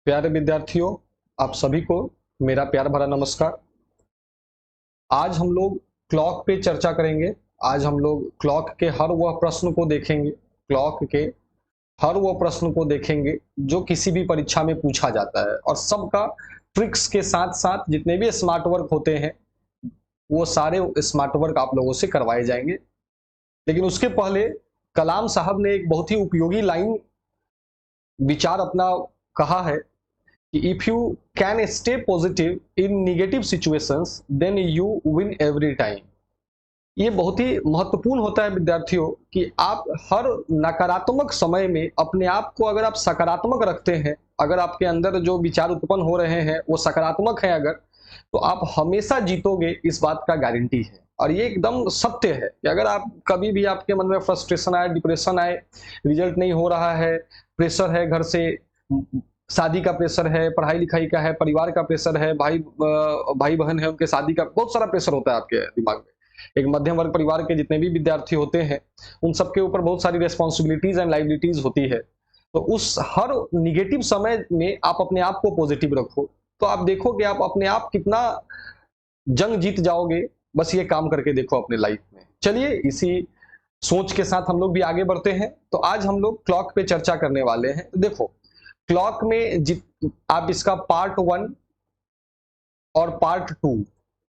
प्यारे विद्यार्थियों, आप सभी को मेरा प्यार भरा नमस्कार। आज हम लोग क्लॉक पे चर्चा करेंगे। आज हम लोग क्लॉक के हर वह प्रश्न को देखेंगे, क्लॉक के हर वह प्रश्न को देखेंगे जो किसी भी परीक्षा में पूछा जाता है, और सबका ट्रिक्स के साथ साथ जितने भी स्मार्ट वर्क होते हैं वो सारे स्मार्ट वर्क आप लोगों से करवाए जाएंगे। लेकिन उसके पहले कलाम साहब ने एक बहुत ही उपयोगी लाइन विचार अपना कहा है कि if you can stay positive in negative situations then you win every time. ये बहुत ही महत्वपूर्ण होता है विद्यार्थियों कि आप हर नकारात्मक समय में अपने आप को अगर आप सकारात्मक रखते हैं, अगर आपके अंदर जो विचार उत्पन्न हो रहे हैं वो सकारात्मक है अगर, तो आप हमेशा जीतोगे, इस बात का गारंटी है। और ये एकदम सत्य है कि अगर आप कभी भी आपके मन में फ्रस्ट्रेशन आए, डिप्रेशन आए, रिजल्ट नहीं हो रहा है, प्रेशर है घर से, शादी का प्रेशर है, पढ़ाई लिखाई का है, परिवार का प्रेशर है, भाई बहन है उनके शादी का बहुत सारा प्रेशर होता है आपके दिमाग में। एक मध्यम वर्ग परिवार के जितने भी विद्यार्थी होते हैं उन सबके ऊपर बहुत सारी रेस्पॉन्सिबिलिटीज एंड लाइबिलिटीज होती है। तो उस हर निगेटिव समय में आप अपने आप को पॉजिटिव रखो, तो आप देखो कि आप अपने आप कितना जंग जीत जाओगे। बस ये काम करके देखो अपने लाइफ में। चलिए इसी सोच के साथ हम लोग भी आगे बढ़ते हैं। तो आज हम लोग क्लॉक पे चर्चा करने वाले हैं। तो देखो क्लॉक में आप इसका पार्ट 1 और पार्ट 2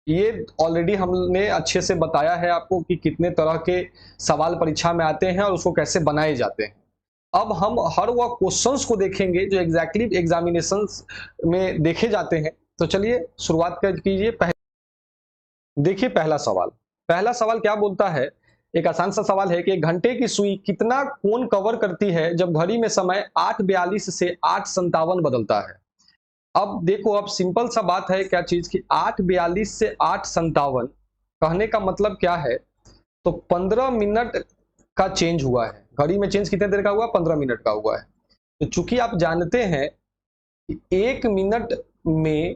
ये ऑलरेडी हमने अच्छे से बताया है आपको कि कितने तरह के सवाल परीक्षा में आते हैं और उसको कैसे बनाए जाते हैं। अब हम हर वह क्वेश्चंस को देखेंगे जो एग्जैक्टली एग्जामिनेशंस में देखे जाते हैं। तो चलिए शुरुआत कर कीजिए। देखिए पहला सवाल क्या बोलता है। एक आसान सा सवाल है कि एक घंटे की सुई कितना कोण कवर करती है जब घड़ी में समय 8:42 से 8:57 बदलता है। अब देखो, अब सिंपल सा बात है क्या चीज की 8:42 से 8:57 कहने का मतलब क्या है, तो 15 मिनट का चेंज हुआ है। घड़ी में चेंज कितने देर का हुआ? 15 मिनट का हुआ है। तो चूंकि आप जानते हैं कि 1 मिनट में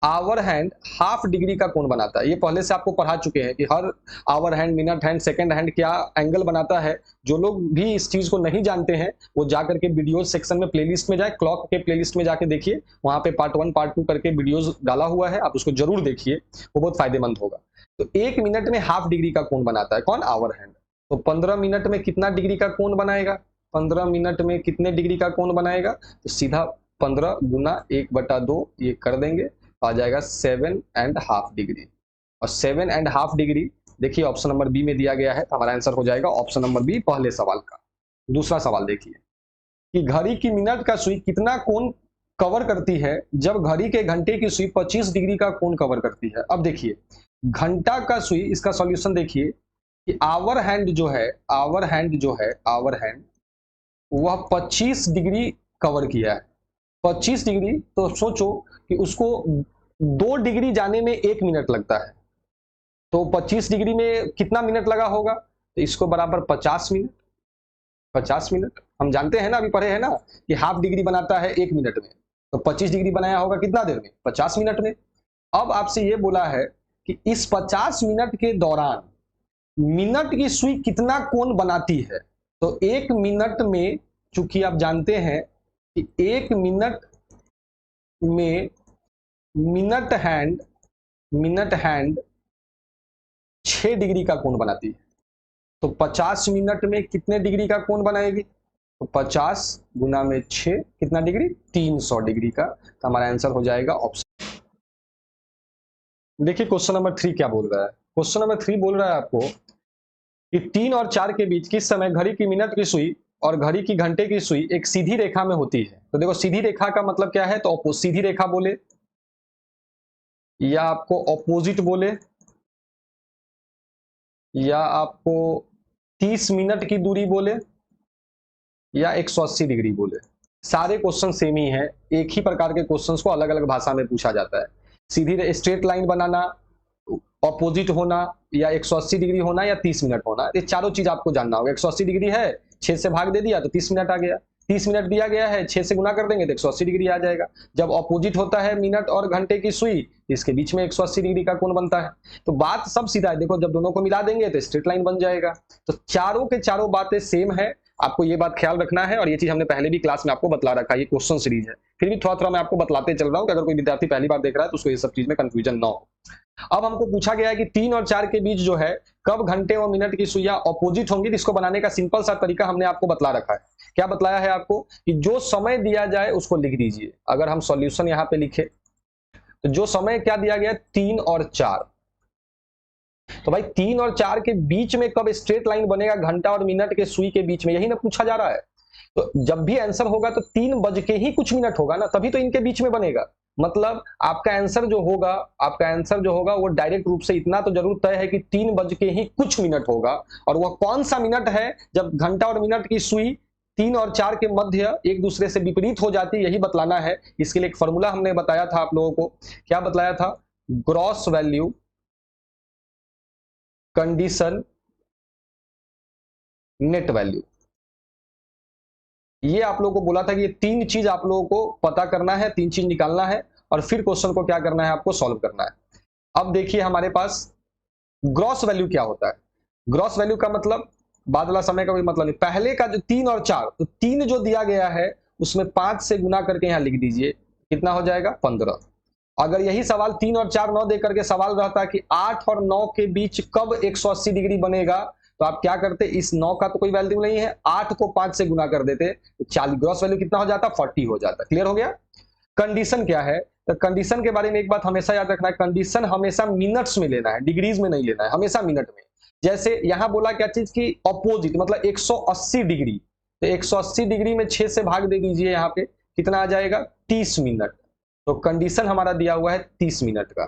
आवर हैंड हाफ डिग्री का कोण बनाता है। ये पहले से आपको पढ़ा चुके हैं कि हर hour hand, minute hand, second hand क्या एंगल बनाता है। जो लोग भी इस चीज को नहीं जानते हैं वो जाकर के वीडियो सेक्शन में प्लेलिस्ट में जाए, क्लॉक के प्लेलिस्ट में जाके देखिए, वहां पे पार्ट 1 पार्ट 2 करके वीडियोस डाला हुआ है, आप उसको जरूर देखिए, वो बहुत फायदेमंद होगा। तो 1 मिनट में हाफ डिग्री का कोण बनाता है कौन? Hour hand. तो 15 मिनट में कितना डिग्री का कोण बनाएगा? 15 मिनट में कितने डिग्री का कोण बनाएगा? तो सीधा 15 गुना 1/2 ये कर देंगे, आ जाएगा 7.5 डिग्री। और 7.5 डिग्री देखिए ऑप्शन नंबर बी में दिया गया है, तो हमारा आंसर हो जाएगा ऑप्शन नंबर बी पहले सवाल का। दूसरा सवाल देखिए कि घड़ी की मिनट का सुई कितना कोण कवर करती है जब घड़ी के घंटे की सुई 25 डिग्री का कोण कवर करती है। अब देखिए घंटा का सुई, इसका सॉल्यूशन देखिए कि आवर हैंड वह 25 डिग्री कवर किया है। 25 डिग्री, तो सोचो कि उसको 2 डिग्री जाने में 1 मिनट लगता है, तो 25 डिग्री में कितना मिनट लगा होगा? तो इसको बराबर 50 मिनट। 50 मिनट हम जानते हैं ना, अभी पढ़े हैं ना कि हाफ डिग्री बनाता है 1 मिनट में, तो 25 डिग्री बनाया होगा कितना देर में? 50 मिनट में। अब आपसे ये बोला है कि इस 50 मिनट के दौरान मिनट की सुई कितना कोण बनाती है। तो 1 मिनट में, चूंकि आप जानते हैं कि 1 मिनट में मिनट हैंड 6 डिग्री का कोण बनाती है, तो 50 मिनट में कितने डिग्री का कोण बनाएगी? तो 50 गुना में 6 कितना डिग्री? 300 डिग्री का। तो हमारा आंसर हो जाएगा ऑप्शन। देखिए क्वेश्चन नंबर 3 क्या बोल रहा है। क्वेश्चन नंबर 3 बोल रहा है आपको कि 3 और 4 के बीच किस समय घड़ी की मिनट की सुई और घड़ी की घंटे की सुई एक सीधी रेखा में होती है। तो देखो सीधी रेखा का मतलब क्या है, तो सीधी रेखा बोले या आपको ऑपोजिट बोले या आपको 30 मिनट की दूरी बोले या 180 डिग्री बोले, सारे क्वेश्चन सेम ही हैं। एक ही प्रकार के क्वेश्चंस को अलग अलग भाषा में पूछा जाता है। सीधी स्ट्रेट लाइन बनाना, ऑपोजिट होना, या 180 डिग्री होना, या 30 मिनट होना, ये चारों चीज आपको जानना होगा। 180 डिग्री है, 6 से भाग दे दिया तो 30 मिनट आ गया। 30 मिनट दिया गया है, 6 से गुना कर देंगे तो 180 डिग्री आ जाएगा। जब ऑपोजिट होता है मिनट और घंटे की सुई, इसके बीच में 180 डिग्री का कोण बनता है। तो बात सब सीधा है, देखो जब दोनों को मिला देंगे तो स्ट्रेट लाइन बन जाएगा। तो चारों के चारों बातें सेम है, आपको ये बात ख्याल रखना है, और ये चीज हमने पहले भी क्लास में आपको बतला रखा है, ये क्वेश्चन सीरीज है, फिर भी थोड़ा थोड़ा मैं आपको बतलाते चल रहा हूं कि अगर कोई विद्यार्थी पहली बार देख रहा है तो उसको ये सब चीज में कंफ्यूजन ना हो। अब हमको पूछा गया है कि 3 और 4 के बीच जो है कब घंटे और मिनट की सुइयां ऑपोजिट होंगी। इसको बनाने का सिंपल सा तरीका हमने आपको बतला रखा है। क्या बतलाया है आपको कि जो समय दिया जाए उसको लिख दीजिए। अगर हम सॉल्यूशन यहां पे लिखे तो जो समय क्या दिया गया, 3 और 4, तो भाई 3 और 4 के बीच में कब स्ट्रेट लाइन बनेगा घंटा और मिनट के सुई के बीच में, यही ना पूछा जा रहा है। तो जब भी आंसर होगा तो 3 बज के ही कुछ मिनट होगा ना, तभी तो इनके बीच में बनेगा। मतलब आपका आंसर जो होगा वो डायरेक्ट रूप से इतना तो जरूर तय है कि 3 बज के ही कुछ मिनट होगा। और वह कौन सा मिनट है जब घंटा और मिनट की सुई 3 और 4 के मध्य एक दूसरे से विपरीत हो जाती है, यही बतलाना है। इसके लिए एक फॉर्मूला हमने बताया था आप लोगों को। क्या बतलाया था? Gross value condition net value. ये आप लोगों को बोला था कि ये 3 चीज आप लोगों को पता करना है, 3 चीज निकालना है और फिर क्वेश्चन को क्या करना है, आपको सॉल्व करना है। अब देखिए हमारे पास ग्रॉस वैल्यू क्या होता है। ग्रॉस वैल्यू का मतलब बाद वाला समय का कोई मतलब नहीं। पहले का जो 3 और 4, तो 3 जो दिया गया है उसमें 5 से गुना करके यहां लिख दीजिए, कितना हो जाएगा, 15। अगर यही सवाल 3 और 4 9 दे करके सवाल रहता कि 8 और 9 के बीच कब 180 डिग्री बनेगा, तो आप क्या करते, इस 9 का तो कोई वैल्यू नहीं है, 8 को 5 से गुना कर देते, तो 40, ग्रॉस वैल्यू कितना हो जाता, 40 हो जाता। क्लियर हो गया। कंडीशन क्या है, तो कंडीशन के बारे में एक बात हमेशा याद रखना है, कंडीशन हमेशा मिनट्स में लेना है, डिग्रीज में नहीं लेना है, हमेशा मिनट में। जैसे यहां बोला क्या चीज की ऑपोजिट, मतलब 180 डिग्री, तो 180 डिग्री में 6 से भाग दे दीजिए, यहां पे कितना आ जाएगा, 30 मिनट। तो कंडीशन हमारा दिया हुआ है 30 मिनट का,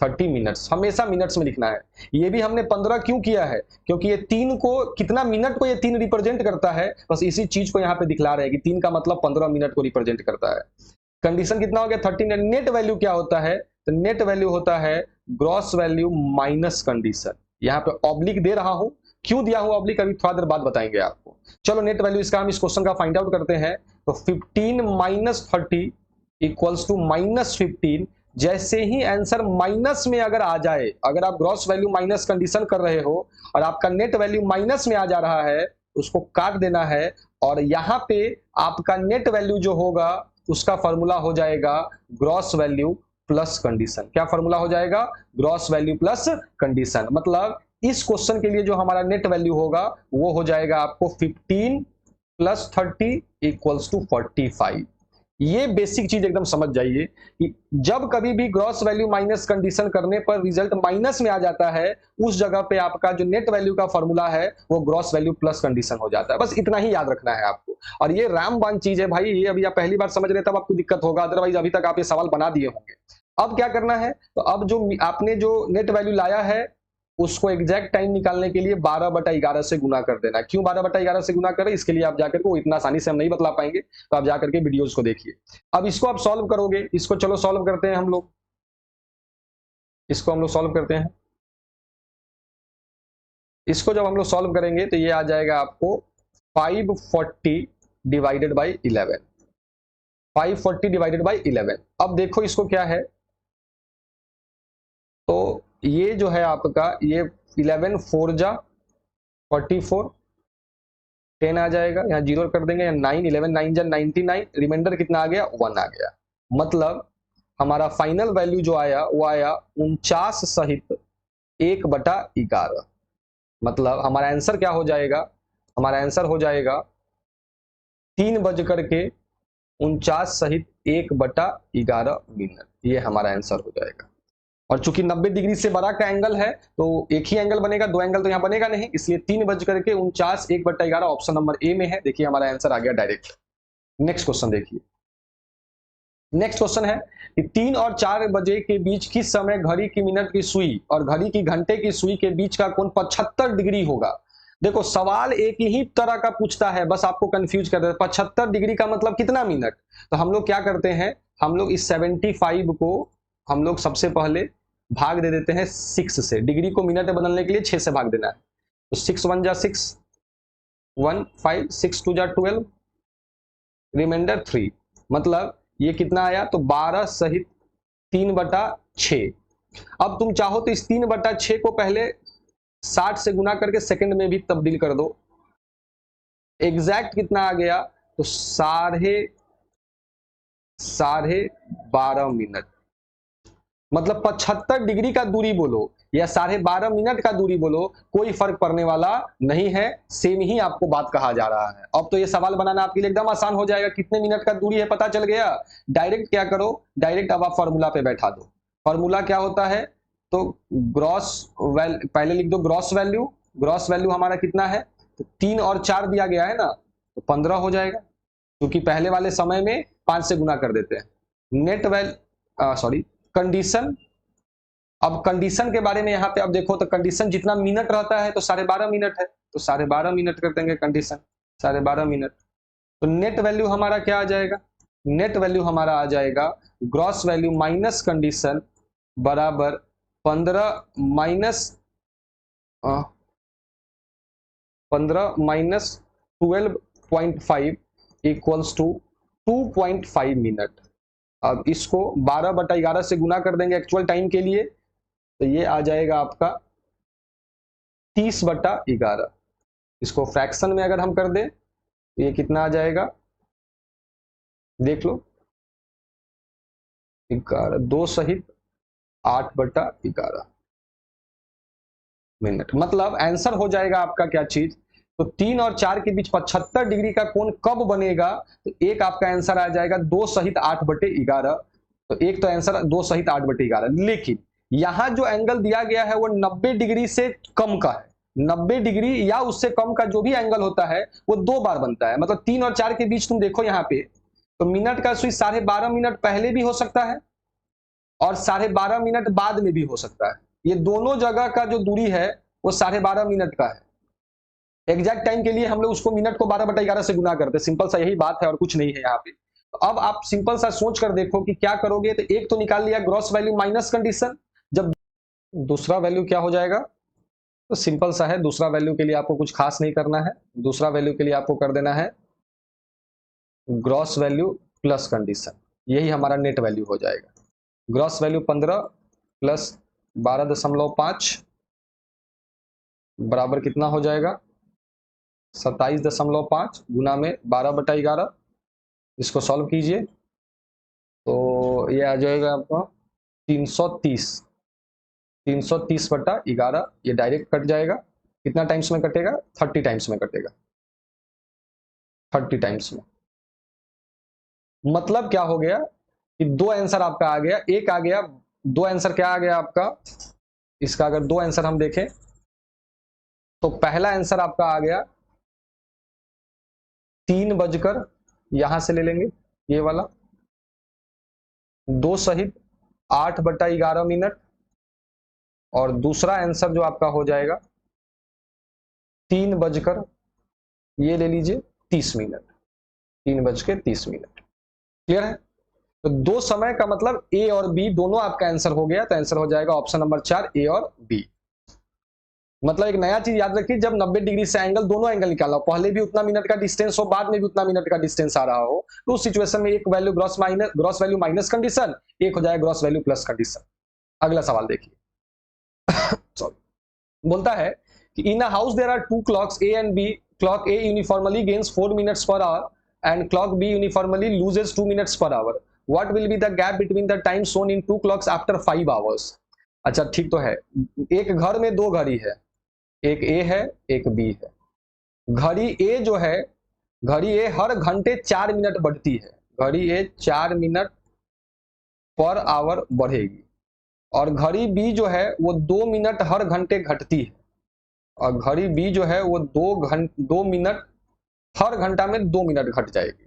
30 मिनट्स, हमेशा मिनट्स में लिखना है। ये भी हमने 15 क्यों किया है, क्योंकि ये 3 को, कितना मिनट को ये 3 रिप्रेजेंट करता है, बस इसी चीज को यहाँ पे दिखला रहे हैं कि 3 का मतलब 15 मिनट को रिप्रेजेंट करता है। कंडीशन कितना हो गया, 30। नेट वैल्यू क्या होता है, तो नेट वैल्यू होता है ग्रॉस वैल्यू माइनस कंडीशन। यहाँ पे ऑब्लिक दे रहा हूं, क्यों दिया हूं ऑब्लिक अभी थोड़ा देर बाद बताएंगे आपको। चलो नेट वैल्यू इसका हम इस क्वेश्चन का फाइंड आउट करते हैं। तो 15 माइनस 30 इक्वल्स टू माइनस 15। जैसे ही आंसर माइनस में अगर आ जाए, अगर आप ग्रॉस वैल्यू माइनस कंडीशन कर रहे हो और आपका नेट वैल्यू माइनस में आ जा रहा है, उसको काट देना है और यहां पे आपका नेट वैल्यू जो होगा उसका फॉर्मूला हो जाएगा ग्रॉस वैल्यू प्लस कंडीशन। क्या फॉर्मूला हो जाएगा, ग्रॉस वैल्यू प्लस कंडीशन। मतलब इस क्वेश्चन के लिए जो हमारा नेट वैल्यू होगा वो हो जाएगा आपको 15 प्लस 30 इक्वल्स टू 45। ये बेसिक चीज एकदम समझ जाइए कि जब कभी भी ग्रॉस वैल्यू माइनस कंडीशन करने पर रिजल्ट माइनस में आ जाता है, उस जगह पे आपका जो नेट वैल्यू का फॉर्मूला है वो ग्रॉस वैल्यू प्लस कंडीशन हो जाता है। बस इतना ही याद रखना है आपको। और ये रामबाण चीज है भाई, ये अभी आप पहली बार समझ रहे तब आपको दिक्कत होगा, अदरवाइज अभी तक आप ये सवाल बना दिए होंगे। अब क्या करना है, तो अब जो आपने जो नेट वैल्यू लाया है उसको एग्जैक्ट टाइम निकालने के लिए 12/11 से गुना कर देना। क्यों 12/11 से गुना करें, इसके लिए आप जाकर के, वो इतना आसानी से हम नहीं बतला पाएंगे, तो आप जाकर के वीडियोस को देखिए। अब इसको आप सॉल्व करोगे, इसको चलो सॉल्व करते हैं हम लोग, इसको हम लोग सॉल्व करते हैं। इसको जब हम लोग सॉल्व करेंगे तो ये आ जाएगा आपको 540 डिवाइडेड बाई 11, 540 डिवाइडेड बाई 11। अब देखो इसको क्या है, तो ये जो है आपका, ये 11 4 जा 44, 10 आ जाएगा, यहाँ जीरो कर देंगे, 9, 11 9 जा 99, रिमाइंडर कितना आ गया, 1 आ गया। मतलब हमारा फाइनल वैल्यू जो आया वो आया 49 सहित 1/11। मतलब हमारा आंसर क्या हो जाएगा, हमारा आंसर हो जाएगा 3 बज करके 49 सहित 1/11 मिनट। ये हमारा आंसर हो जाएगा। और चूंकि 90 डिग्री से बड़ा का एंगल है तो एक ही एंगल बनेगा, दो एंगल तो यहां बनेगा नहीं, इसलिए 3 बज करके 49 1/11 ऑप्शन नंबर ए में है। देखिए हमारा आंसर आ गया डायरेक्ट। नेक्स्ट क्वेश्चन देखिए, नेक्स्ट क्वेश्चन है कि 3 और 4 बजे के बीच किस समय घड़ी की मिनट की सुई और घड़ी की घंटे की सुई के बीच का कोण 75 डिग्री होगा। देखो सवाल एक ही तरह का पूछता है, बस आपको कंफ्यूज कर देता है। 75 डिग्री का मतलब कितना मिनट, तो हम लोग क्या करते हैं, हम लोग इस 75 को हम लोग सबसे पहले भाग दे देते हैं 6 से। डिग्री को मिनट में बदलने के लिए 6 से भाग देना है। तो 6 1 जा 6, 1 5 6 2 जा 12, रिमाइंडर 3, मतलब ये कितना आया, तो 12 सहित 3/6। अब तुम चाहो तो इस 3/6 को पहले 60 से गुना करके सेकंड में भी तब्दील कर दो। एग्जैक्ट कितना आ गया, तो 12.5 मिनट, मतलब 75 डिग्री का दूरी बोलो या 12.5 मिनट का दूरी बोलो, कोई फर्क पड़ने वाला नहीं है, सेम ही आपको बात कहा जा रहा है। अब तो ये सवाल बनाना आपके लिए एकदम आसान हो जाएगा, कितने मिनट का दूरी है पता चल गया। डायरेक्ट क्या करो, डायरेक्ट अब आप फॉर्मूला पे बैठा दो। फॉर्मूला क्या होता है, तो ग्रॉस वैल्यू पहले लिख दो, ग्रॉस वैल्यू, ग्रॉस वैल्यू हमारा कितना है, तो 3 और 4 दिया गया है ना, तो 15 हो जाएगा, क्योंकि पहले वाले समय में 5 से गुना कर देते हैं। नेट सॉरी कंडीशन, अब कंडीशन के बारे में यहाँ पे अब देखो, तो कंडीशन जितना मिनट रहता है तो 12.5 मिनट है, तो 12.5 मिनट कर देंगे कंडीशन, 12.5 मिनट। तो नेट वैल्यू हमारा क्या आ जाएगा, नेट वैल्यू हमारा आ जाएगा ग्रॉस वैल्यू माइनस कंडीशन बराबर 15 माइनस 12.5 इक्वल्स टू 2.5 मिनट। अब इसको 12/11 से गुना कर देंगे एक्चुअल टाइम के लिए, तो ये आ जाएगा आपका 30/11। इसको फ्रैक्शन में अगर हम कर दें तो ये कितना आ जाएगा, देख लो, 2 सहित 8/11 मिनट। मतलब आंसर हो जाएगा आपका क्या चीज, तो 3 और 4 के बीच 75 डिग्री का कोण कब बनेगा, तो एक आपका आंसर आ जाएगा 2 सहित 8/11। तो एक तो आंसर 2 सहित 8/11, लेकिन यहां जो एंगल दिया गया है वो 90 डिग्री से कम का है। 90 डिग्री या उससे कम का जो भी एंगल होता है वो 2 बार बनता है, मतलब 3 और 4 के बीच तुम देखो यहाँ पे, तो मिनट का स्विच 12.5 मिनट पहले भी हो सकता है और 12.5 मिनट बाद में भी हो सकता है। ये दोनों जगह का जो दूरी है वो 12.5 मिनट का है। एग्जैक्ट टाइम के लिए हम लोग उसको मिनट को 12/11 से गुना करते हैं, सिंपल सा यही बात है और कुछ नहीं है यहाँ पे। तो अब आप सिंपल सा सोच कर देखो कि क्या करोगे, तो एक तो निकाल लिया ग्रॉस वैल्यू माइनस कंडीशन, जब दूसरा वैल्यू क्या हो जाएगा, तो सिंपल सा है, दूसरा वैल्यू के लिए आपको कुछ खास नहीं करना है, दूसरा वैल्यू के लिए आपको कर देना है ग्रॉस वैल्यू प्लस कंडीशन, यही हमारा नेट वैल्यू हो जाएगा। ग्रॉस वैल्यू 15 प्लस 12.5 बराबर कितना हो जाएगा, 27.5 गुना में 12/11। इसको सॉल्व कीजिए तो ये आ जाएगा आपका 330, 330/11। ये डायरेक्ट कट जाएगा, कितना टाइम्स में कटेगा, 30 टाइम्स में कटेगा, 30 टाइम्स में। मतलब क्या हो गया कि 2 आंसर आपका आ गया, एक आ गया, 2 आंसर क्या आ गया आपका, इसका अगर 2 आंसर हम देखें तो पहला आंसर आपका आ गया 3 बजकर, यहां से ले लेंगे ये वाला, 2 सहित 8/11 मिनट, और दूसरा आंसर जो आपका हो जाएगा 3 बजकर, ये ले लीजिए 30 मिनट, 3:30 मिनट। क्लियर है, तो 2 समय का मतलब ए और बी दोनों आपका आंसर हो गया, तो आंसर हो जाएगा ऑप्शन नंबर 4 ए और बी। मतलब एक नया चीज याद रखिए, जब 90 डिग्री से एंगल, दोनों एंगल निकालना हो, पहले भी उतना मिनट का डिस्टेंस हो, बाद में भी उतना मिनट का डिस्टेंस आ रहा हो, तो उस सिचुएशन में एक value gross value minus condition, एक हो जाएगा ग्रॉस वैल्यू प्लस कंडीशन। अगला सवाल देखिए सॉरी, बोलता है कि in a house there are 2 clocks A and B, clock A uniformly gains 4 minutes per hour and clock B uniformly loses 2 minutes per hour, what will be the gap between the time shown in 2 clocks after 5 hours. अच्छा ठीक तो है, एक घर में 2 घड़ी है, एक ए है एक बी है। घड़ी ए जो है, घड़ी ए हर घंटे 4 मिनट बढ़ती है, घड़ी ए 4 मिनट पर आवर बढ़ेगी, और घड़ी बी जो है वो 2 मिनट हर घंटे घटती है, और घड़ी बी जो है वो 2 मिनट हर घंटा में 2 मिनट घट जाएगी।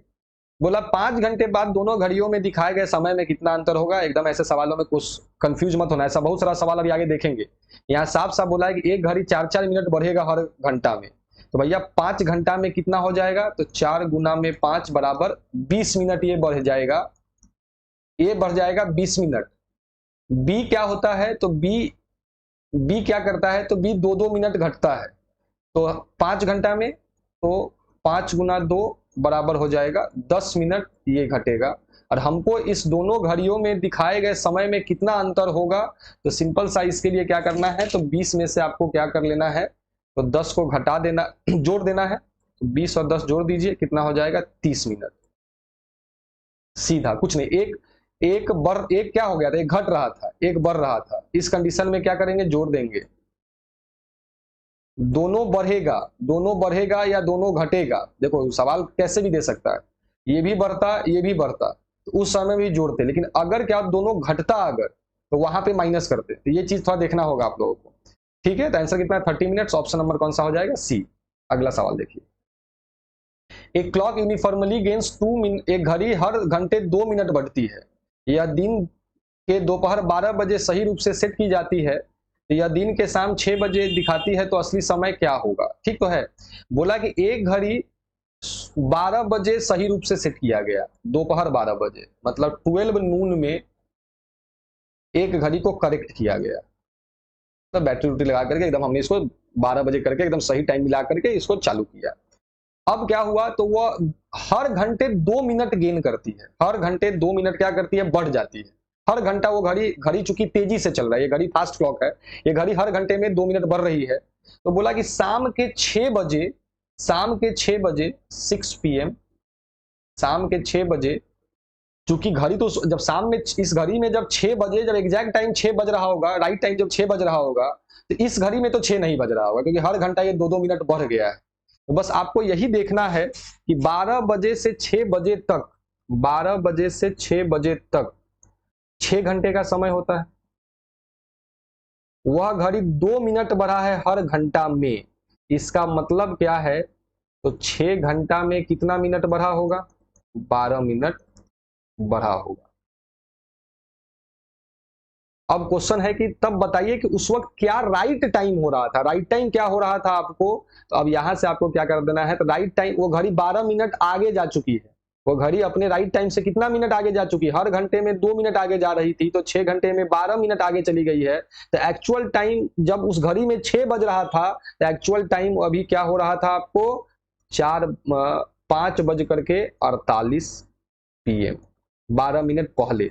बोला 5 घंटे बाद दोनों घड़ियों में दिखाए गए समय में कितना अंतर होगा। एकदम ऐसे सवालों में कुछ कंफ्यूज मत होना, ऐसा बहुत सारा सवाल अभी आगे देखेंगे। यहाँ साफ साफ बोला है कि एक घड़ी 4-4 मिनट बढ़ेगा हर घंटा में, तो भैया 5 घंटा में कितना हो जाएगा, तो 4 गुना में 5 बराबर 20 मिनट ये बढ़ जाएगा, ये बढ़ जाएगा 20 मिनट। बी क्या होता है, तो बी क्या करता है, तो बी 2-2 मिनट घटता है, तो 5 घंटा में तो 5 गुना 2 बराबर हो जाएगा 10 मिनट, ये घटेगा। और हमको इस दोनों घड़ियों में दिखाए गए समय में कितना अंतर होगा, तो सिंपल सा इसके लिए क्या करना है, तो 20 में से आपको क्या कर लेना है, तो 10 को घटा देना, जोड़ देना है। तो 20 और 10 जोड़ दीजिए, कितना हो जाएगा, 30 मिनट। सीधा कुछ नहीं, एक क्या हो गया था, एक घट रहा था, एक बढ़ रहा था। इस कंडीशन में क्या करेंगे, जोड़ देंगे। दोनों बढ़ेगा या दोनों घटेगा, देखो सवाल कैसे भी दे सकता है, ये भी बढ़ता ये भी बढ़ता, तो उस समय भी जोड़ते। लेकिन अगर क्या दोनों घटता अगर, तो वहां पे माइनस करते। तो ये चीज थोड़ा देखना होगा आप लोगों को। ठीक है, तो आंसर कितना है, 30 मिनट्स। ऑप्शन नंबर कौन सा हो जाएगा, सी। अगला सवाल देखिए, एक क्लॉक यूनिफॉर्मली गेन्स 2 मिनट, एक घड़ी हर घंटे 2 मिनट बढ़ती है। यह दिन के दोपहर 12 बजे सही रूप से सेट की जाती है, तो यह दिन के शाम 6 बजे दिखाती है, तो असली समय क्या होगा। ठीक तो है, बोला कि एक घड़ी 12 बजे सही रूप से सेट किया गया, दोपहर 12 बजे मतलब 12 नून में एक घड़ी को करेक्ट किया गया, तो बैटरी उटरी लगा करके एकदम हमने इसको 12 बजे करके एकदम सही टाइम मिला करके इसको चालू किया। अब क्या हुआ, तो वह हर घंटे 2 मिनट गेन करती है, हर घंटे 2 मिनट क्या करती है, बढ़ जाती है। हर घंटा वो घड़ी घड़ी चूंकि तेजी से चल रहा है, ये घड़ी फास्ट क्लॉक है, ये घड़ी हर घंटे में 2 मिनट बढ़ रही है। तो बोला कि शाम के 6 बजे, शाम के 6 बजे 6 पीएम, शाम के 6 बजे, चूंकि घड़ी तो जब शाम में, इस घड़ी में जब 6 बजे, जब एग्जैक्ट टाइम 6 बज रहा होगा, राइट टाइम जब 6 बज रहा होगा, तो इस घड़ी में तो 6 नहीं बज रहा होगा, क्योंकि हर घंटा ये 2-2 मिनट बढ़ गया है। तो बस आपको यही देखना है कि 12 बजे से 6 बजे तक, 12 बजे से 6 बजे तक 6 घंटे का समय होता है। वह घड़ी 2 मिनट बढ़ा है हर घंटा में, इसका मतलब क्या है, तो 6 घंटा में कितना मिनट बढ़ा होगा, 12 मिनट बढ़ा होगा। अब क्वेश्चन है कि तब बताइए कि उस वक्त क्या राइट टाइम हो रहा था, राइट टाइम क्या हो रहा था आपको। तो अब यहां से आपको क्या कर देना है, तो राइट टाइम, वो घड़ी 12 मिनट आगे जा चुकी है, वो घड़ी अपने राइट टाइम से कितना मिनट आगे जा चुकी है, हर घंटे में 2 मिनट आगे जा रही थी, तो 6 घंटे में 12 मिनट आगे चली गई है। तो एक्चुअल टाइम जब उस घड़ी में 6 बज रहा था, तो एक्चुअल टाइम अभी क्या हो रहा था आपको, 5 बज करके 48 पीएम, 12 मिनट पहले।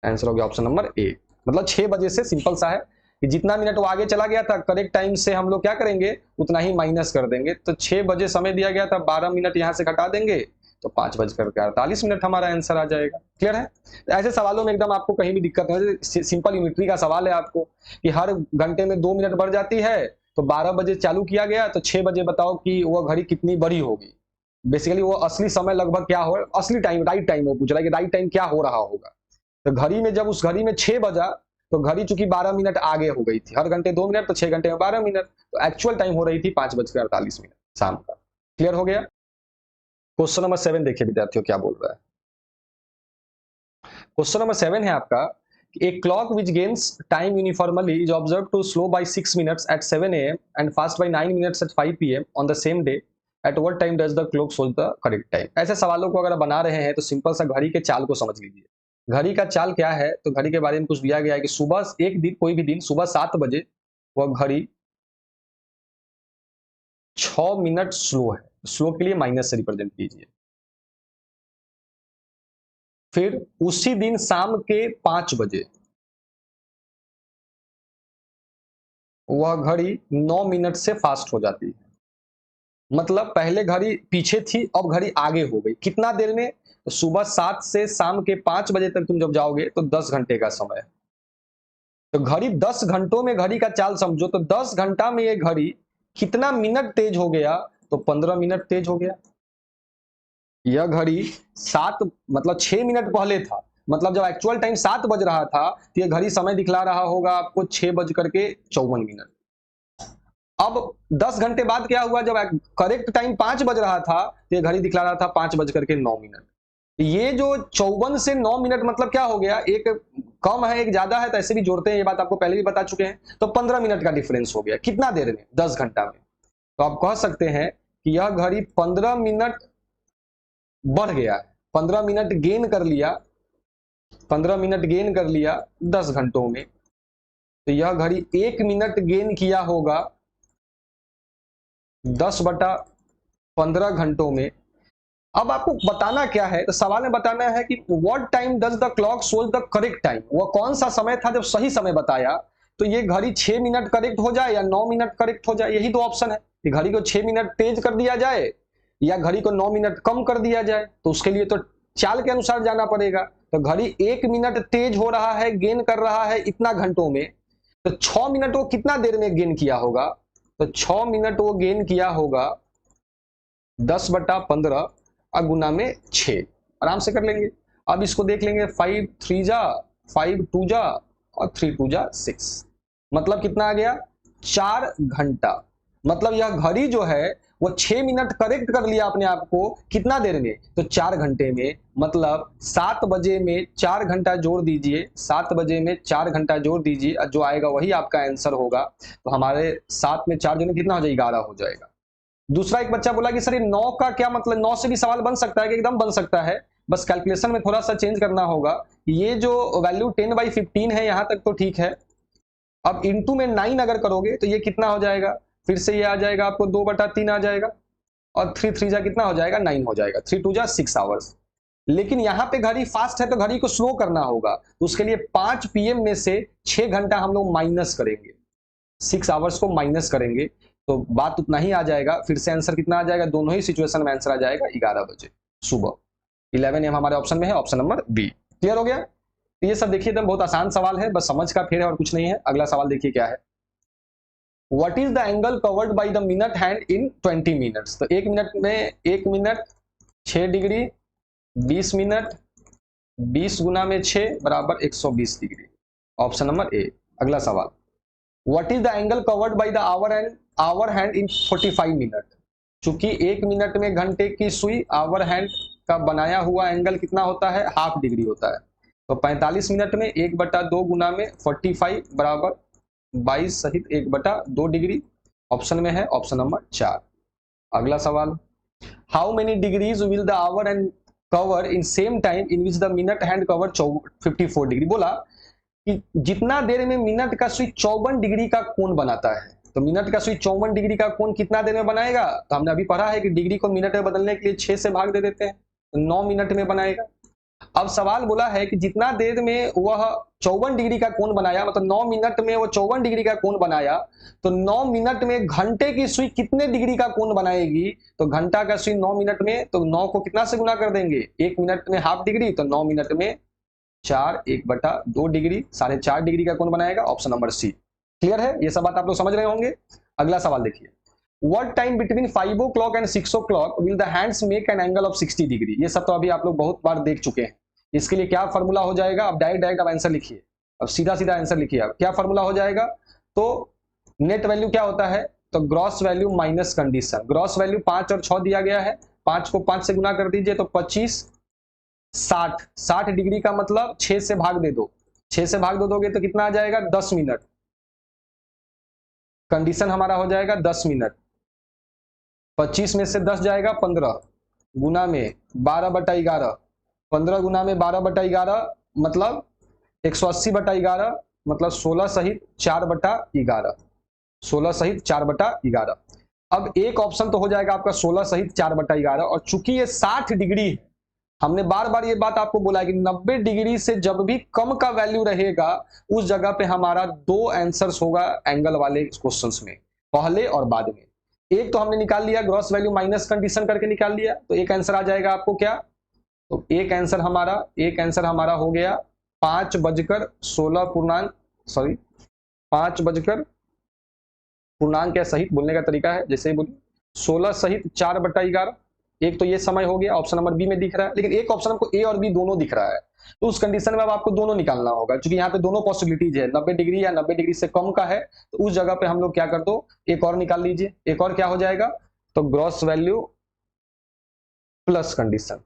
आंसर हो गया ऑप्शन नंबर ए। मतलब 6 बजे से, सिंपल सा है कि जितना मिनट वो आगे चला गया था करेक्ट टाइम से हम लोग क्या करेंगे, उतना ही माइनस कर देंगे। तो 6 बजे समय दिया गया था, 12 मिनट यहां से घटा देंगे, तो 5 बजकर 48 मिनट हमारा आंसर आ जाएगा। क्लियर है, तो ऐसे सवालों में एकदम आपको कहीं भी दिक्कत नहीं, सिंपल यूनिटरी का सवाल है आपको कि हर घंटे में 2 मिनट बढ़ जाती है, तो 12 बजे चालू किया गया, तो 6 बजे बताओ कि वो घड़ी कितनी बड़ी होगी। बेसिकली वो असली समय लगभग क्या हो, असली टाइम, राइट टाइम वो पूछ रहा है कि राइट टाइम क्या हो रहा होगा। तो घड़ी में जब उस घड़ी में 6 बजा, तो घड़ी चूंकि 12 मिनट आगे हो गई थी, हर घंटे 2 मिनट, तो 6 घंटे में 12 मिनट, तो एक्चुअल टाइम हो रही थी 5:48 शाम का। क्लियर हो गया। क्वेश्चन नंबर 7 देखिए विद्यार्थियों क्या बोल रहा है। क्वेश्चन नंबर 7 है आपका, a clock which gains time uniformly is observed to slow by 6 minutes at 7 a.m. and fast by 9 minutes at 5 p.m. on the same day. At what time does the clock show the correct time? ऐसे सवालों को अगर आप बना रहे हैं तो simple सा घड़ी के चाल को समझ लीजिए। घड़ी का चाल क्या है, तो घड़ी के बारे में कुछ दिया गया है कि सुबह, एक दिन, कोई भी दिन सुबह 7 बजे वह घड़ी 6 मिनट स्लो है। स्लो के लिए माइनस से रिप्रेजेंट कीजिए। फिर उसी दिन शाम के 5 बजे वह घड़ी 9 मिनट से फास्ट हो जाती है। मतलब पहले घड़ी पीछे थी, अब घड़ी आगे हो गई। कितना देर में, तो सुबह 7 से शाम के 5 बजे तक तुम जब जाओगे तो 10 घंटे का समय है। तो घड़ी 10 घंटों में, घड़ी का चाल समझो, तो 10 घंटा में ये घड़ी कितना मिनट तेज हो गया, तो 15 मिनट तेज हो गया। यह घड़ी 7 मतलब 6 मिनट पहले था, मतलब जब एक्चुअल टाइम 7 बज रहा था, तो यह घड़ी समय दिखला रहा होगा आपको 6 बज करके 54 मिनट। अब 10 घंटे बाद क्या हुआ, जब करेक्ट टाइम 5 बज रहा था, तो ये घड़ी दिखला रहा था 5 बज करके 9 मिनट। ये जो 54 से 9 मिनट मतलब क्या हो गया, एक कम है एक ज्यादा है, तो ऐसे भी जोड़ते हैं, ये बात आपको पहले भी बता चुके हैं। तो 15 मिनट का डिफरेंस हो गया। कितना देर में, 10 घंटा में। तो आप कह सकते हैं कि यह घड़ी 15 मिनट बढ़ गया है, 15 मिनट गेन कर लिया, 15 मिनट गेन कर लिया 10 घंटों में। तो यह घड़ी 1 मिनट गेन किया होगा 10/15 घंटों में। अब आपको बताना क्या है, तो सवाल में बताना है कि what time does the clock shows the correct time, वह कौन सा समय था जब सही समय बताया। तो ये घड़ी 6 मिनट करेक्ट हो जाए या 9 मिनट करेक्ट हो जाए, यही दो ऑप्शन है कि घड़ी को 6 मिनट तेज कर दिया जाए या घड़ी को 9 मिनट कम कर दिया जाए। तो उसके लिए तो चाल के अनुसार जाना पड़ेगा। तो घड़ी 1 मिनट तेज हो रहा है, गेन कर रहा है इतना घंटों में, तो 6 मिनट वो कितना देर में गेन किया होगा, तो 6 मिनट वो गेन किया होगा 10/15 और गुना में 6, आराम से कर लेंगे। अब इसको देख लेंगे, 5 3 जा, 5 2 जा और 3 2 जा 6, मतलब कितना आ गया 4 घंटा। मतलब यह घड़ी जो है वो 6 मिनट करेक्ट कर लिया अपने आप को कितना देर में, तो 4 घंटे में। मतलब 7 बजे में 4 घंटा जोड़ दीजिए, 7 बजे में 4 घंटा जोड़ दीजिए, जो आएगा वही आपका आंसर होगा। तो हमारे 7 में 4 जोड़ने कितना हो जाएगा, 11 हो जाएगा। दूसरा एक बच्चा बोला कि सर ये 9 का क्या मतलब, 9 से भी सवाल बन सकता है कि, एकदम बन सकता है, बस कैलकुलेशन में थोड़ा सा चेंज करना होगा। ये जो वैल्यू 10/15 है यहां तक तो ठीक है। अब इंटू में 9 अगर करोगे तो ये कितना हो जाएगा, फिर से ये आ जाएगा आपको 2/3 आ जाएगा, और 3 3 जा कितना हो जाएगा 9 हो जाएगा, 3 2 जा 6 आवर्स। लेकिन यहां पे घड़ी फास्ट है तो घड़ी को स्लो करना होगा, तो उसके लिए 5 PM में से 6 घंटा हम लोग माइनस करेंगे, 6 आवर्स को माइनस करेंगे, तो बात उतना ही आ जाएगा। फिर से आंसर कितना आ जाएगा, दोनों ही सिचुएशन में आंसर आ जाएगा 11 बजे सुबह। 11 AM हमारे ऑप्शन में है, ऑप्शन नंबर बी। क्लियर हो गया। तो ये सब देखिए एकदम बहुत आसान सवाल है, बस समझ का फेर है और कुछ नहीं है। अगला सवाल देखिए क्या है, what is the angle covered by the minute hand in 20 minutes. तो 1 मिनट में 1 मिनट 6 डिग्री, 20 मिनट 20 गुना में 6 बराबर 120 डिग्री, ऑप्शन नंबर ए। अगला सवाल, what is the angle covered by the hour hand in 45 minute. चूंकि 1 मिनट में घंटे की सुई आवर हैंड का बनाया हुआ एंगल कितना होता है, हाफ डिग्री होता है। तो 45 मिनट में 1/2 गुना में 45 बराबर 22 सहित 1/2 डिग्री, ऑप्शन में है ऑप्शन नंबर 4। अगला सवाल, how many degrees will the our and cover in same time in which the minute hand cover 54 degree. बोला कि जितना देर में मिनट का सुई 54 डिग्री का कोण बनाता है, तो मिनट का सुई 54 डिग्री का कोण कितना देर में बनाएगा, तो हमने अभी पढ़ा है कि डिग्री को मिनट में बदलने के लिए 6 से भाग दे देते हैं, तो 9 मिनट में बनाएगा। अब सवाल बोला है कि जितना देर में वह 54 डिग्री का कोण बनाया, मतलब 9 मिनट में वो 54 डिग्री का कोण बनाया, तो 9 मिनट में घंटे की सुई कितने डिग्री का कोण बनाएगी। तो घंटा का सुई 9 मिनट में, तो 9 को कितना से गुना कर देंगे, 1 मिनट में हाफ डिग्री, तो 9 मिनट में 4 1/2 डिग्री, 4.5 डिग्री का कोण बनाएगा, ऑप्शन नंबर सी। क्लियर है, ये सब बात आप लोग समझ रहे होंगे। अगला सवाल देखिए, What time between 5 o'clock and 6 o'clock will the hands make an angle of 60 degree. ये सब तो अभी आप लोग बहुत बार देख चुके हैं। इसके लिए क्या फॉर्मूला हो जाएगा, अब डायरेक्ट अब आंसर लिखिए, अब सीधा सीधा आंसर लिखिए। अब क्या फॉर्मूला हो जाएगा, तो नेट वैल्यू क्या होता है, तो gross value minus condition. Gross value 5 और 6 दिया गया है, 5 को 5 से गुना कर दीजिए तो 25 60 डिग्री का मतलब 6 से भाग दे दो, 6 से भाग दो दोगे तो कितना आ जाएगा 10 मिनट। कंडीशन हमारा हो जाएगा 10 मिनट, 25 में से 10 जाएगा 15 गुना में 12/11, 15 गुना में 12/11 मतलब 180/11, मतलब 16 सहित 4/11, 16 सहित 4/11। अब एक ऑप्शन तो हो जाएगा आपका 16 सहित 4/11, और चूंकि ये 60 डिग्री है, हमने बार बार ये बात आपको बोला है कि 90 डिग्री से जब भी कम का वैल्यू रहेगा उस जगह पे हमारा 2 आंसर्स होगा एंगल वाले क्वेश्चंस में, पहले और बाद में। एक तो हमने निकाल लिया ग्रॉस वैल्यू माइनस कंडीशन करके निकाल लिया, तो एक आंसर आ जाएगा आपको क्या, तो एक आंसर हमारा हो गया 5 बजकर पूर्णांक या सहित बोलने का तरीका है, जैसे ही बोलिए 16 सहित 4/11। एक तो ये समय हो गया, ऑप्शन नंबर बी में दिख रहा है, लेकिन एक ऑप्शन हमको ए और बी दोनों दिख रहा है, तो उस कंडीशन में अब आपको दोनों निकालना होगा, क्योंकि यहाँ पे दोनों पॉसिबिलिटीज है, 90 डिग्री या 90 डिग्री से कम का है, तो उस जगह पे हम लोग क्या कर दो, एक और निकाल लीजिए। एक और क्या हो जाएगा, तो ग्रॉस वैल्यू प्लस कंडीशन।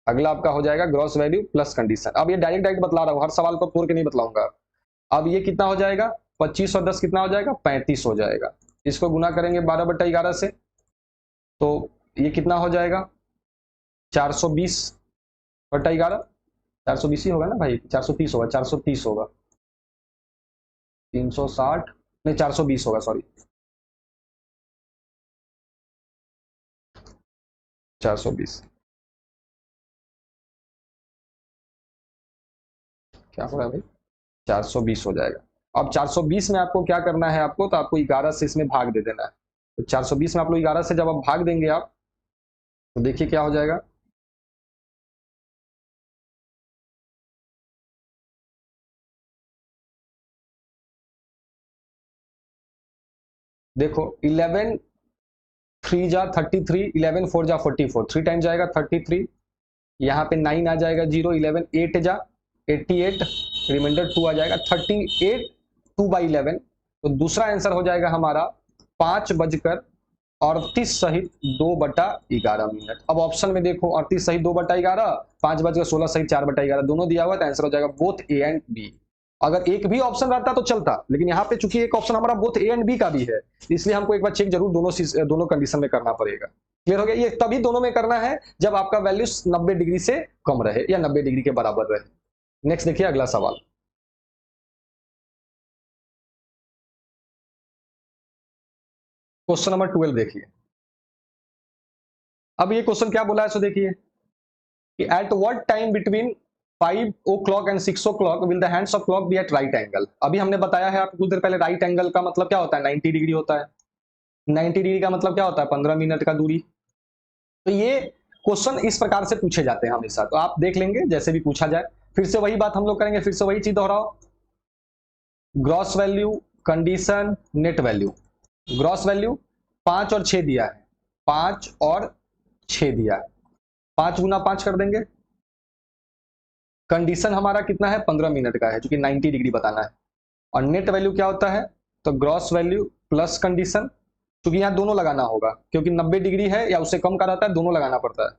अगला आपका हो जाएगा ग्रॉस वैल्यू प्लस कंडीशन। अब ये डायरेक्ट बतला रहा हूं, हर सवाल को तोड़ के नहीं बतलाऊंगा। अब ये कितना हो जाएगा, 25 और 10 कितना हो जाएगा, 35 हो जाएगा। इसको गुना करेंगे 12/11 से, तो ये कितना हो जाएगा 420/11, 420 ही होगा ना भाई, 430 होगा, 430 होगा, 360 नहीं 420 होगा, सॉरी 420। क्या हो रहा है भाई, 420 हो जाएगा। अब 420 में आपको क्या करना है, आपको तो आपको 11 से इसमें भाग दे देना है। तो 420 में आप लोग 11 से जब आप भाग देंगे आप, तो देखिए क्या हो जाएगा, देखो 11 3 जा 33, 11 4 जा 44, 3 टाइम जाएगा 33, यहाँ पे 9 आ जाएगा 0, 11 8 जा 88, रिमाइंडर 2 आ जाएगा 38, 2/11। तो दूसरा आंसर हो जाएगा हमारा 5:38 सहित 2/11 मिनट। अब ऑप्शन में देखो 38 सहित 2/11, 5:16 सहित 4/11 दोनों दिया हुआ है, तो आंसर हो जाएगा बोथ ए एंड बी। अगर एक भी ऑप्शन रहता तो चलता, लेकिन यहाँ पे चूंकि एक ऑप्शन हमारा बोथ ए एंड बी का भी है, इसलिए हमको एक बार चेक जरूर दोनों कंडीशन में करना पड़ेगा। क्लियर हो गया, ये तभी दोनों में करना है जब आपका वैल्यू 90 डिग्री से कम रहे या 90 डिग्री के बराबर रहे। नेक्स्ट देखिए अगला सवाल, क्वेश्चन नंबर 12 देखिए। अब ये क्वेश्चन क्या बोला है, सो देखिए कि at what time between 5 o'clock and 6 o'clock will the hands of clock be at right angle. अभी हमने बताया है आपको कुछ देर पहले, राइट एंगल का मतलब क्या होता है, 90 डिग्री होता है। 90 डिग्री का मतलब क्या होता है, 15 मिनट का दूरी। तो ये क्वेश्चन इस प्रकार से पूछे जाते हैं हमेशा, तो आप देख लेंगे जैसे भी पूछा जाए। फिर से वही बात हम लोग करेंगे, फिर से वही चीज दोहराओ, gross value, condition, net value. Gross value 5 और 6 दिया है, 5 और 6 दिया है, 5 गुना 5 कर देंगे। कंडीशन हमारा कितना है, 15 मिनट का है, क्योंकि 90 डिग्री बताना है। और नेट वैल्यू क्या होता है, तो ग्रॉस वैल्यू प्लस कंडीशन, क्योंकि यहाँ दोनों लगाना होगा, क्योंकि 90 डिग्री है या उससे कम का रहता है, दोनों लगाना पड़ता है।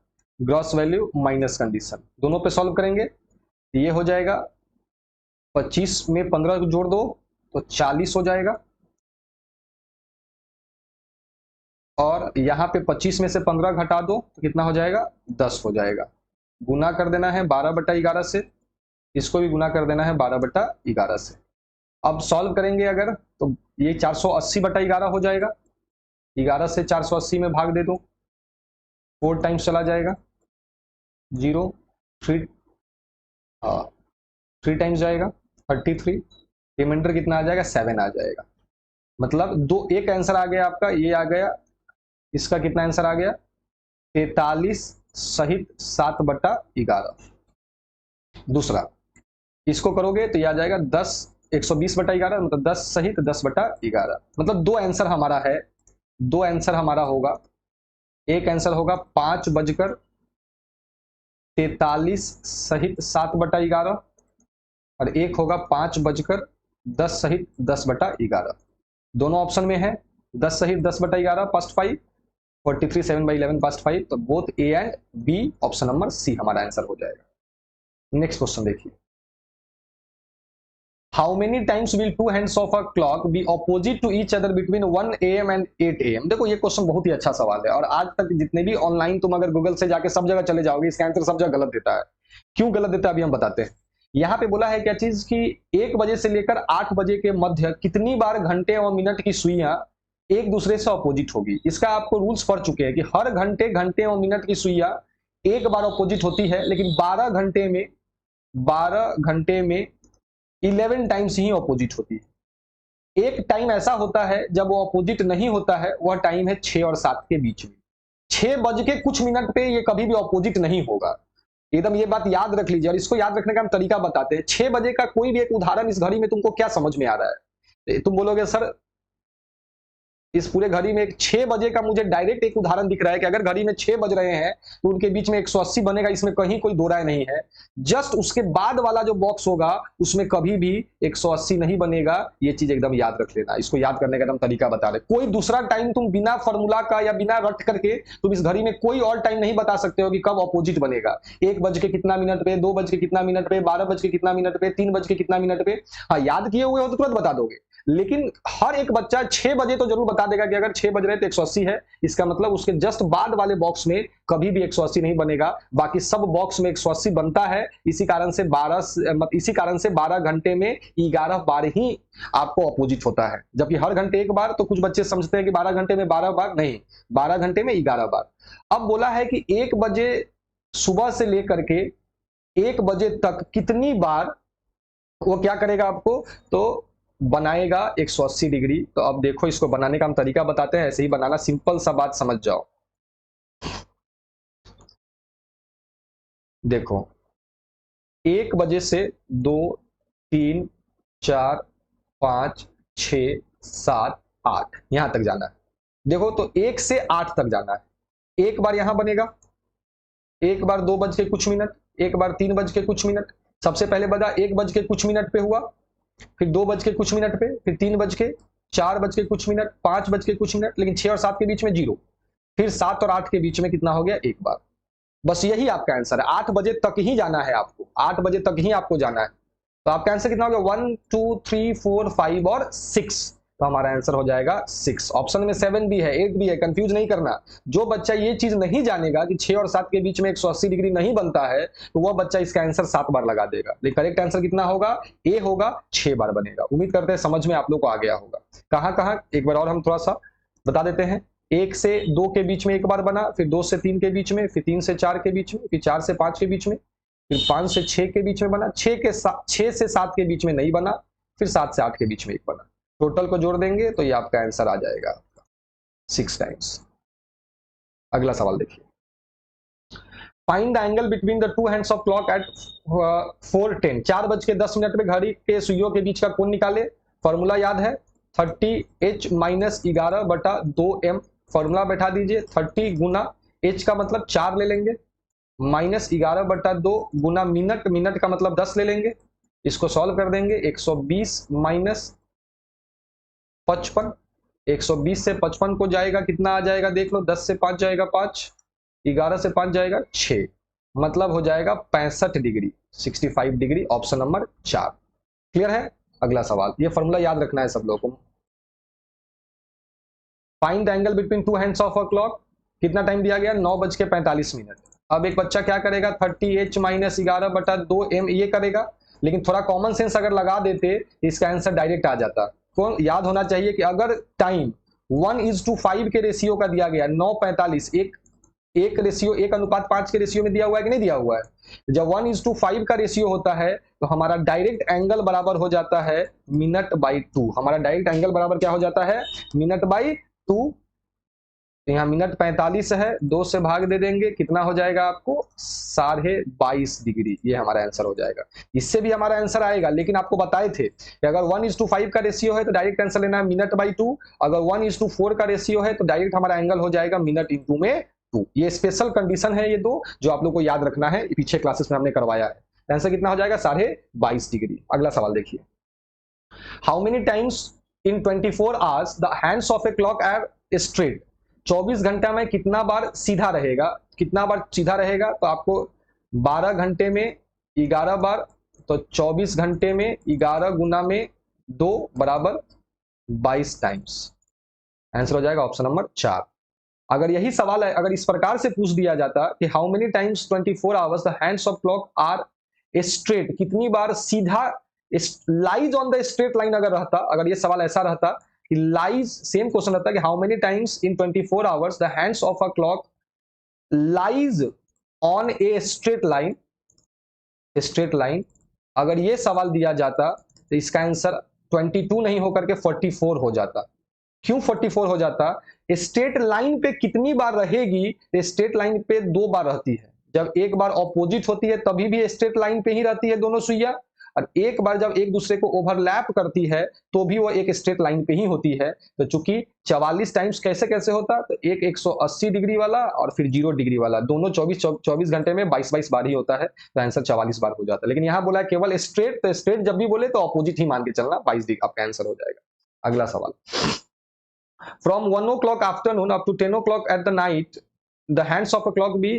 ग्रॉस वैल्यू माइनस कंडीशन, दोनों पे सॉल्व करेंगे, ये हो जाएगा 25 में 15 जोड़ दो तो 40 हो जाएगा, और यहाँ पे 25 में से 15 घटा दो तो कितना हो जाएगा, 10 हो जाएगा। गुना कर देना है 12/11 से, इसको भी गुना कर देना है 12/11 से। अब सॉल्व करेंगे अगर, तो ये 480/11 हो जाएगा, 11 से 480 में भाग दे दो, 4 टाइम्स चला जाएगा, 0 3 3 टाइम्स जाएगा 33, रिमाइंडर कितना आ जाएगा, 7 आ जाएगा। मतलब दो, एक आंसर आ गया आपका, ये आ गया, इसका कितना आंसर आ गया, 43 सहित 7/11। दूसरा इसको करोगे तो ये आ जाएगा 10 120/11, मतलब 10 सहित 10/11। मतलब दो आंसर हमारा है, दो आंसर हमारा होगा। एक आंसर होगा 5:43 सहित 7/11, और एक होगा 5:10 सहित 10/11। दोनों ऑप्शन में है 10 सहित 10/11 फर्स्ट 5, 43 7/11 फर्स्ट 5, तो both A and B, option number C हमारा आंसर हो जाएगा। नेक्स्ट क्वेश्चन देखिए, how many times will two hands of a clock be opposite to each other between 1 AM and 8 AM। देखो ये क्वेश्चन बहुत ही अच्छा सवाल है, और आज तक जितने भी ऑनलाइन तुम अगर गूगल से जाके सब जगह चले जाओगे, इसका आंसर सब जगह गलत देता है। क्यों गलत देता है अभी हम बताते हैं। यहाँ पे बोला है क्या चीज कि 1 बजे से लेकर 8 बजे के मध्य कितनी बार घंटे और मिनट की सुइयां एक दूसरे से अपोजिट होगी। इसका आपको रूल्स पढ़ चुके हैं कि हर घंटे घंटे और मिनट की सुइयां एक बार अपोजिट होती है, लेकिन 12 घंटे में 11 टाइम्स ही अपोजिट होती है। एक टाइम ऐसा होता है जब वो अपोजिट नहीं होता है, वह टाइम है 6 और 7 के बीच में। 6 बज के कुछ मिनट पे ये कभी भी अपोजिट नहीं होगा, एकदम ये बात याद रख लीजिए। और इसको याद रखने का हम तरीका बताते हैं। 6 बजे का कोई भी एक उदाहरण इस घड़ी में तुमको क्या समझ में आ रहा है, तुम बोलोगे सर इस पूरे घड़ी में एक 6 बजे का मुझे डायरेक्ट एक उदाहरण दिख रहा है कि अगर घड़ी में 6 बज रहे हैं तो उनके बीच में 180 बनेगा, इसमें कहीं कोई दो राय नहीं है। जस्ट उसके बाद वाला जो बॉक्स होगा उसमें कभी भी 180 नहीं बनेगा, ये चीज एकदम याद रख लेना। इसको याद करने का एकदम तरीका बता रहे, कोई दूसरा टाइम तुम बिना फॉर्मूला का या बिना रट करके तुम इस घड़ी में कोई और टाइम नहीं बता सकते हो कि कब अपोजिट बनेगा। 1 बज के कितना मिनट पे, 2 बज के कितना मिनट पे, 12 बज के कितना मिनट पे, 3 बज के कितना मिनट पे। हाँ याद किए हुए हो तो तुरंत बता दोगे, लेकिन हर एक बच्चा 6 बजे तो जरूर बता देगा कि अगर 6 बज रहे तो 180 है, इसका मतलब उसके जस्ट बाद वाले बॉक्स में कभी भी 180 नहीं बनेगा, बाकी सब बॉक्स में 180 बनता है। इसी कारण से 12 घंटे में 11 बार ही आपको अपोजिट होता है, जबकि हर घंटे एक बार। तो कुछ बच्चे समझते हैं कि 12 घंटे में 12 बार, नहीं, 12 घंटे में 11 बार। अब बोला है कि 1 बजे सुबह से लेकर के 1 बजे तक कितनी बार वो क्या करेगा आपको, तो बनाएगा 180 डिग्री। तो अब देखो इसको बनाने का हम तरीका बताते हैं, ऐसे ही बनाना, सिंपल सा बात समझ जाओ। देखो 1 बजे से 2, 3, 4, 5, 6, 7, 8 यहां तक जाना है। देखो तो 1 से 8 तक जाना है। एक बार यहां बनेगा, एक बार 2 बज के कुछ मिनट, एक बार 3 बज के कुछ मिनट। सबसे पहले बजा 1 बज के कुछ मिनट पे हुआ, फिर 2 बज के कुछ मिनट पे, फिर 3 बज के, 4 बज के कुछ मिनट, 5 बज के कुछ मिनट, लेकिन 6 और 7 के बीच में जीरो। फिर 7 और 8 के बीच में कितना हो गया, एक बार। बस यही आपका आंसर है। 8 बजे तक ही जाना है आपको, 8 बजे तक ही आपको जाना है। तो आपका आंसर कितना हो गया, 1, 2, 3, 4, 5 और 6। तो हमारा आंसर हो जाएगा 6। ऑप्शन में 7 भी है, 8 भी है, कंफ्यूज नहीं करना। जो बच्चा ये चीज नहीं जानेगा कि 6 और 7 के बीच में 180 डिग्री नहीं बनता है, तो वह बच्चा इसका आंसर 7 बार लगा देगा। लेकिन करेक्ट आंसर कितना होगा, ए होगा, 6 बार बनेगा। उम्मीद करते हैं समझ में आप लोग को आ गया होगा। कहां कहां एक बार और हम थोड़ा सा बता देते हैं। 1 से 2 के बीच में एक बार बना, फिर 2 से 3 के बीच में, फिर 3 से 4 के बीच में, फिर 4 से 5 के बीच में, फिर 5 से 6 के बीच में बना, 6 से 7 के बीच में नहीं बना, फिर 7 से 8 के बीच में एक बना। टोटल को जोड़ देंगे तो ये आपका आंसर आ जाएगा 6 टाइम्स। अगला सवाल देखिए। Find the angle between the two hands of clock at 4:10। 4 बज के 10 मिनट में घड़ी के सुइयों के बीच का कोण निकाले। फॉर्मूला याद है, 30h माइनस 11/2m। फॉर्मूला बैठा दीजिए, 30 गुना h का मतलब 4 ले लेंगे, माइनस 11/2 गुना मिनट, मिनट का मतलब 10 ले लेंगे। इसको सॉल्व कर देंगे, 120 माइनस 55। 120 से 55 को जाएगा, कितना आ जाएगा देख लो, 10 से 5 जाएगा 5, 11 से 5 जाएगा 6, मतलब हो जाएगा 65 degree, 65 degree. Option number 4 clear है। अगला सवाल, ये फॉर्मूला याद रखना है सब लोगों को। Find the angle between two hands of a clock. कितना टाइम दिया गया, 9 बज के 45 मिनट। अब एक बच्चा क्या करेगा, 30h माइनस 11/2m ये करेगा। लेकिन थोड़ा कॉमन सेंस अगर लगा देते, इसका आंसर डायरेक्ट आ जाता। कौन याद होना चाहिए कि अगर टाइम 1:5 के रेशियो का दिया गया, 9:45, एक रेशियो 1:5 के रेशियो में दिया हुआ है कि नहीं दिया हुआ है। जब 1:5 का रेशियो होता है तो हमारा डायरेक्ट एंगल बराबर हो जाता है मिनट बाई 2। हमारा डायरेक्ट एंगल बराबर क्या हो जाता है, मिनट बाई 2। यहाँ मिनट 45 है, 2 से भाग दे देंगे, कितना हो जाएगा आपको, 22.5 डिग्री। ये हमारा आंसर हो जाएगा। इससे भी हमारा आंसर आएगा, लेकिन आपको बताए थे कि अगर 1:5 का रेशियो है तो डायरेक्ट आंसर लेना है मिनट बाई 2। अगर 1:4 का रेशियो है तो डायरेक्ट हमारा एंगल हो जाएगा मिनट इंटू में 2। ये स्पेशल कंडीशन है, ये दो जो आप लोग को याद रखना है, पीछे क्लासेस में हमने करवाया है। आंसर कितना हो जाएगा, 22.5 डिग्री। अगला सवाल देखिए। How many times in 24 hours the hands of a clock are straight. 24 घंटा में कितना बार सीधा रहेगा, कितना बार सीधा रहेगा, तो आपको 12 घंटे में 11 बार, तो 24 घंटे में 11 गुना में 2 बराबर 22 टाइम्स। आंसर हो जाएगा ऑप्शन नंबर 4। अगर यही सवाल है, अगर इस प्रकार से पूछ दिया जाता कि how many times 24 hours the hands of clock are straight, कितनी बार सीधा, lies on the straight line अगर रहता, अगर ये सवाल ऐसा रहता कि लाइज, सेम क्वेश्चन रहता कि how many times in 24 hours the hands of a clock lies on a straight line, straight line, अगर ये सवाल दिया जाता तो इसका आंसर 22 नहीं होकर के 44 हो जाता। क्यों 44 हो जाता, स्ट्रेट लाइन पे कितनी बार रहेगी, स्ट्रेट लाइन पे 2 बार रहती है। जब एक बार ऑपोजिट होती है तभी भी स्ट्रेट लाइन पे ही रहती है दोनों सुइया, और एक बार जब एक दूसरे को ओवरलैप करती है तो भी वो एक स्ट्रेट लाइन पे ही होती है। तो चूंकि 44 टाइम्स कैसे कैसे होता, तो एक 180 डिग्री वाला और फिर 0 डिग्री वाला, दोनों 24 घंटे में 22 बार ही होता है, तो आंसर 44 बार हो जाता है। लेकिन यहां बोला है केवल स्ट्रेट, तो स्ट्रेट जब भी बोले तो ऑपोजिट ही मान के चलना, 22 डिग्री आपका आंसर हो जाएगा। अगला सवाल, from 1 o'clock afternoon up to 10 o'clock at the night the hands of a clock be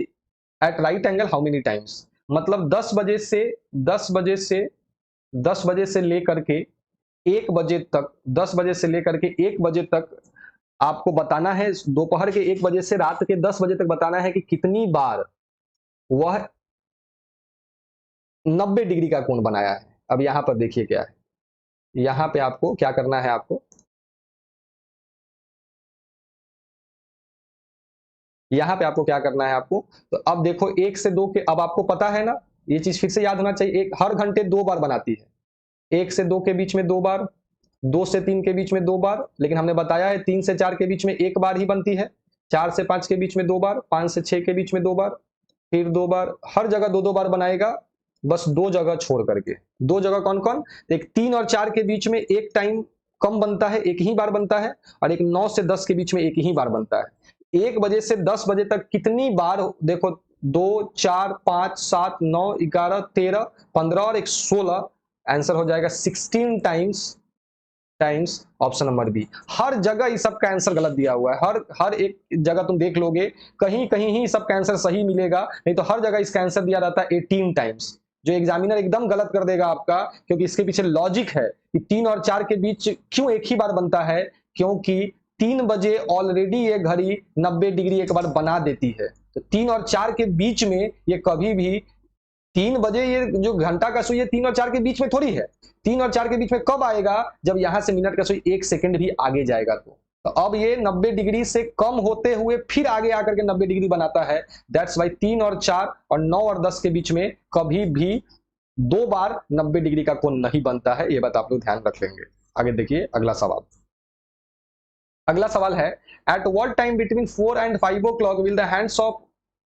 at right angle how many times। मतलब 10 बजे से 10 बजे से 10 बजे से लेकर के 1 बजे तक, 10 बजे से लेकर के 1 बजे तक आपको बताना है, दोपहर के 1 बजे से रात के 10 बजे तक बताना है कि कितनी बार वह 90 डिग्री का कोण बनाया है। अब यहां पर देखिए क्या है, यहां पे आपको क्या करना है, आपको यहां पे आपको क्या करना है, आपको तो अब देखो 1 से 2 के, अब आपको पता है ना, ये चीज फिर से याद होना चाहिए, एक हर घंटे 2 बार बनाती है। 1 से 2 के बीच में 2 बार, 2 से 3 के बीच में 2 बार, लेकिन हमने बताया है 3 से 4 के बीच में 1 बार ही बनती है, 4 से 5 के बीच में 2 बार, 5 से 6 के बीच में 2 बार, फिर 2 बार, हर जगह 2-2 बार बनाएगा, बस 2 जगह छोड़ करके। 2 जगह कौन-कौन? एक 3 और 4 के बीच में एक टाइम कम बनता है, एक ही बार बनता है, और एक 9 से 10 के बीच में एक ही बार बनता है। 1 बजे से 10 बजे तक कितनी बार देखो, 2, 4, 5, 7, 9, 11, 13, 15 और एक 16, आंसर हो जाएगा 16 टाइम्स ऑप्शन नंबर बी। हर जगह इस सब का आंसर गलत दिया हुआ है, हर एक जगह तुम देख लोगे, कहीं कहीं ही सब का आंसर सही मिलेगा, नहीं तो हर जगह इसका आंसर दिया रहता है 18 टाइम्स, जो एग्जामिनर एकदम गलत कर देगा आपका, क्योंकि इसके पीछे लॉजिक है कि 3 और 4 के बीच क्यों एक ही बार बनता है, क्योंकि 3 बजे ऑलरेडी ये घड़ी 90 डिग्री एक बार बना देती है, तो 3 और 4 के बीच में ये कभी भी 3 बजे, ये जो घंटा का सुई है 3 और 4 के बीच में थोड़ी है, 3 और 4 के बीच में कब आएगा? जब यहां से मिनट का सुई 1 सेकंड भी आगे जाएगा तो अब ये 90 डिग्री से कम होते हुए फिर आगे आकर के 90 डिग्री बनाता है। दैट्स वाई 3 और 4 और 9 और 10 के बीच में कभी भी 2 बार 90 डिग्री का कोण नहीं बनता है, ये बात आप लोग ध्यान रख लेंगे। आगे देखिए अगला सवाल। अगला सवाल है, eight what time between 4 and 5 o'clock will the hands of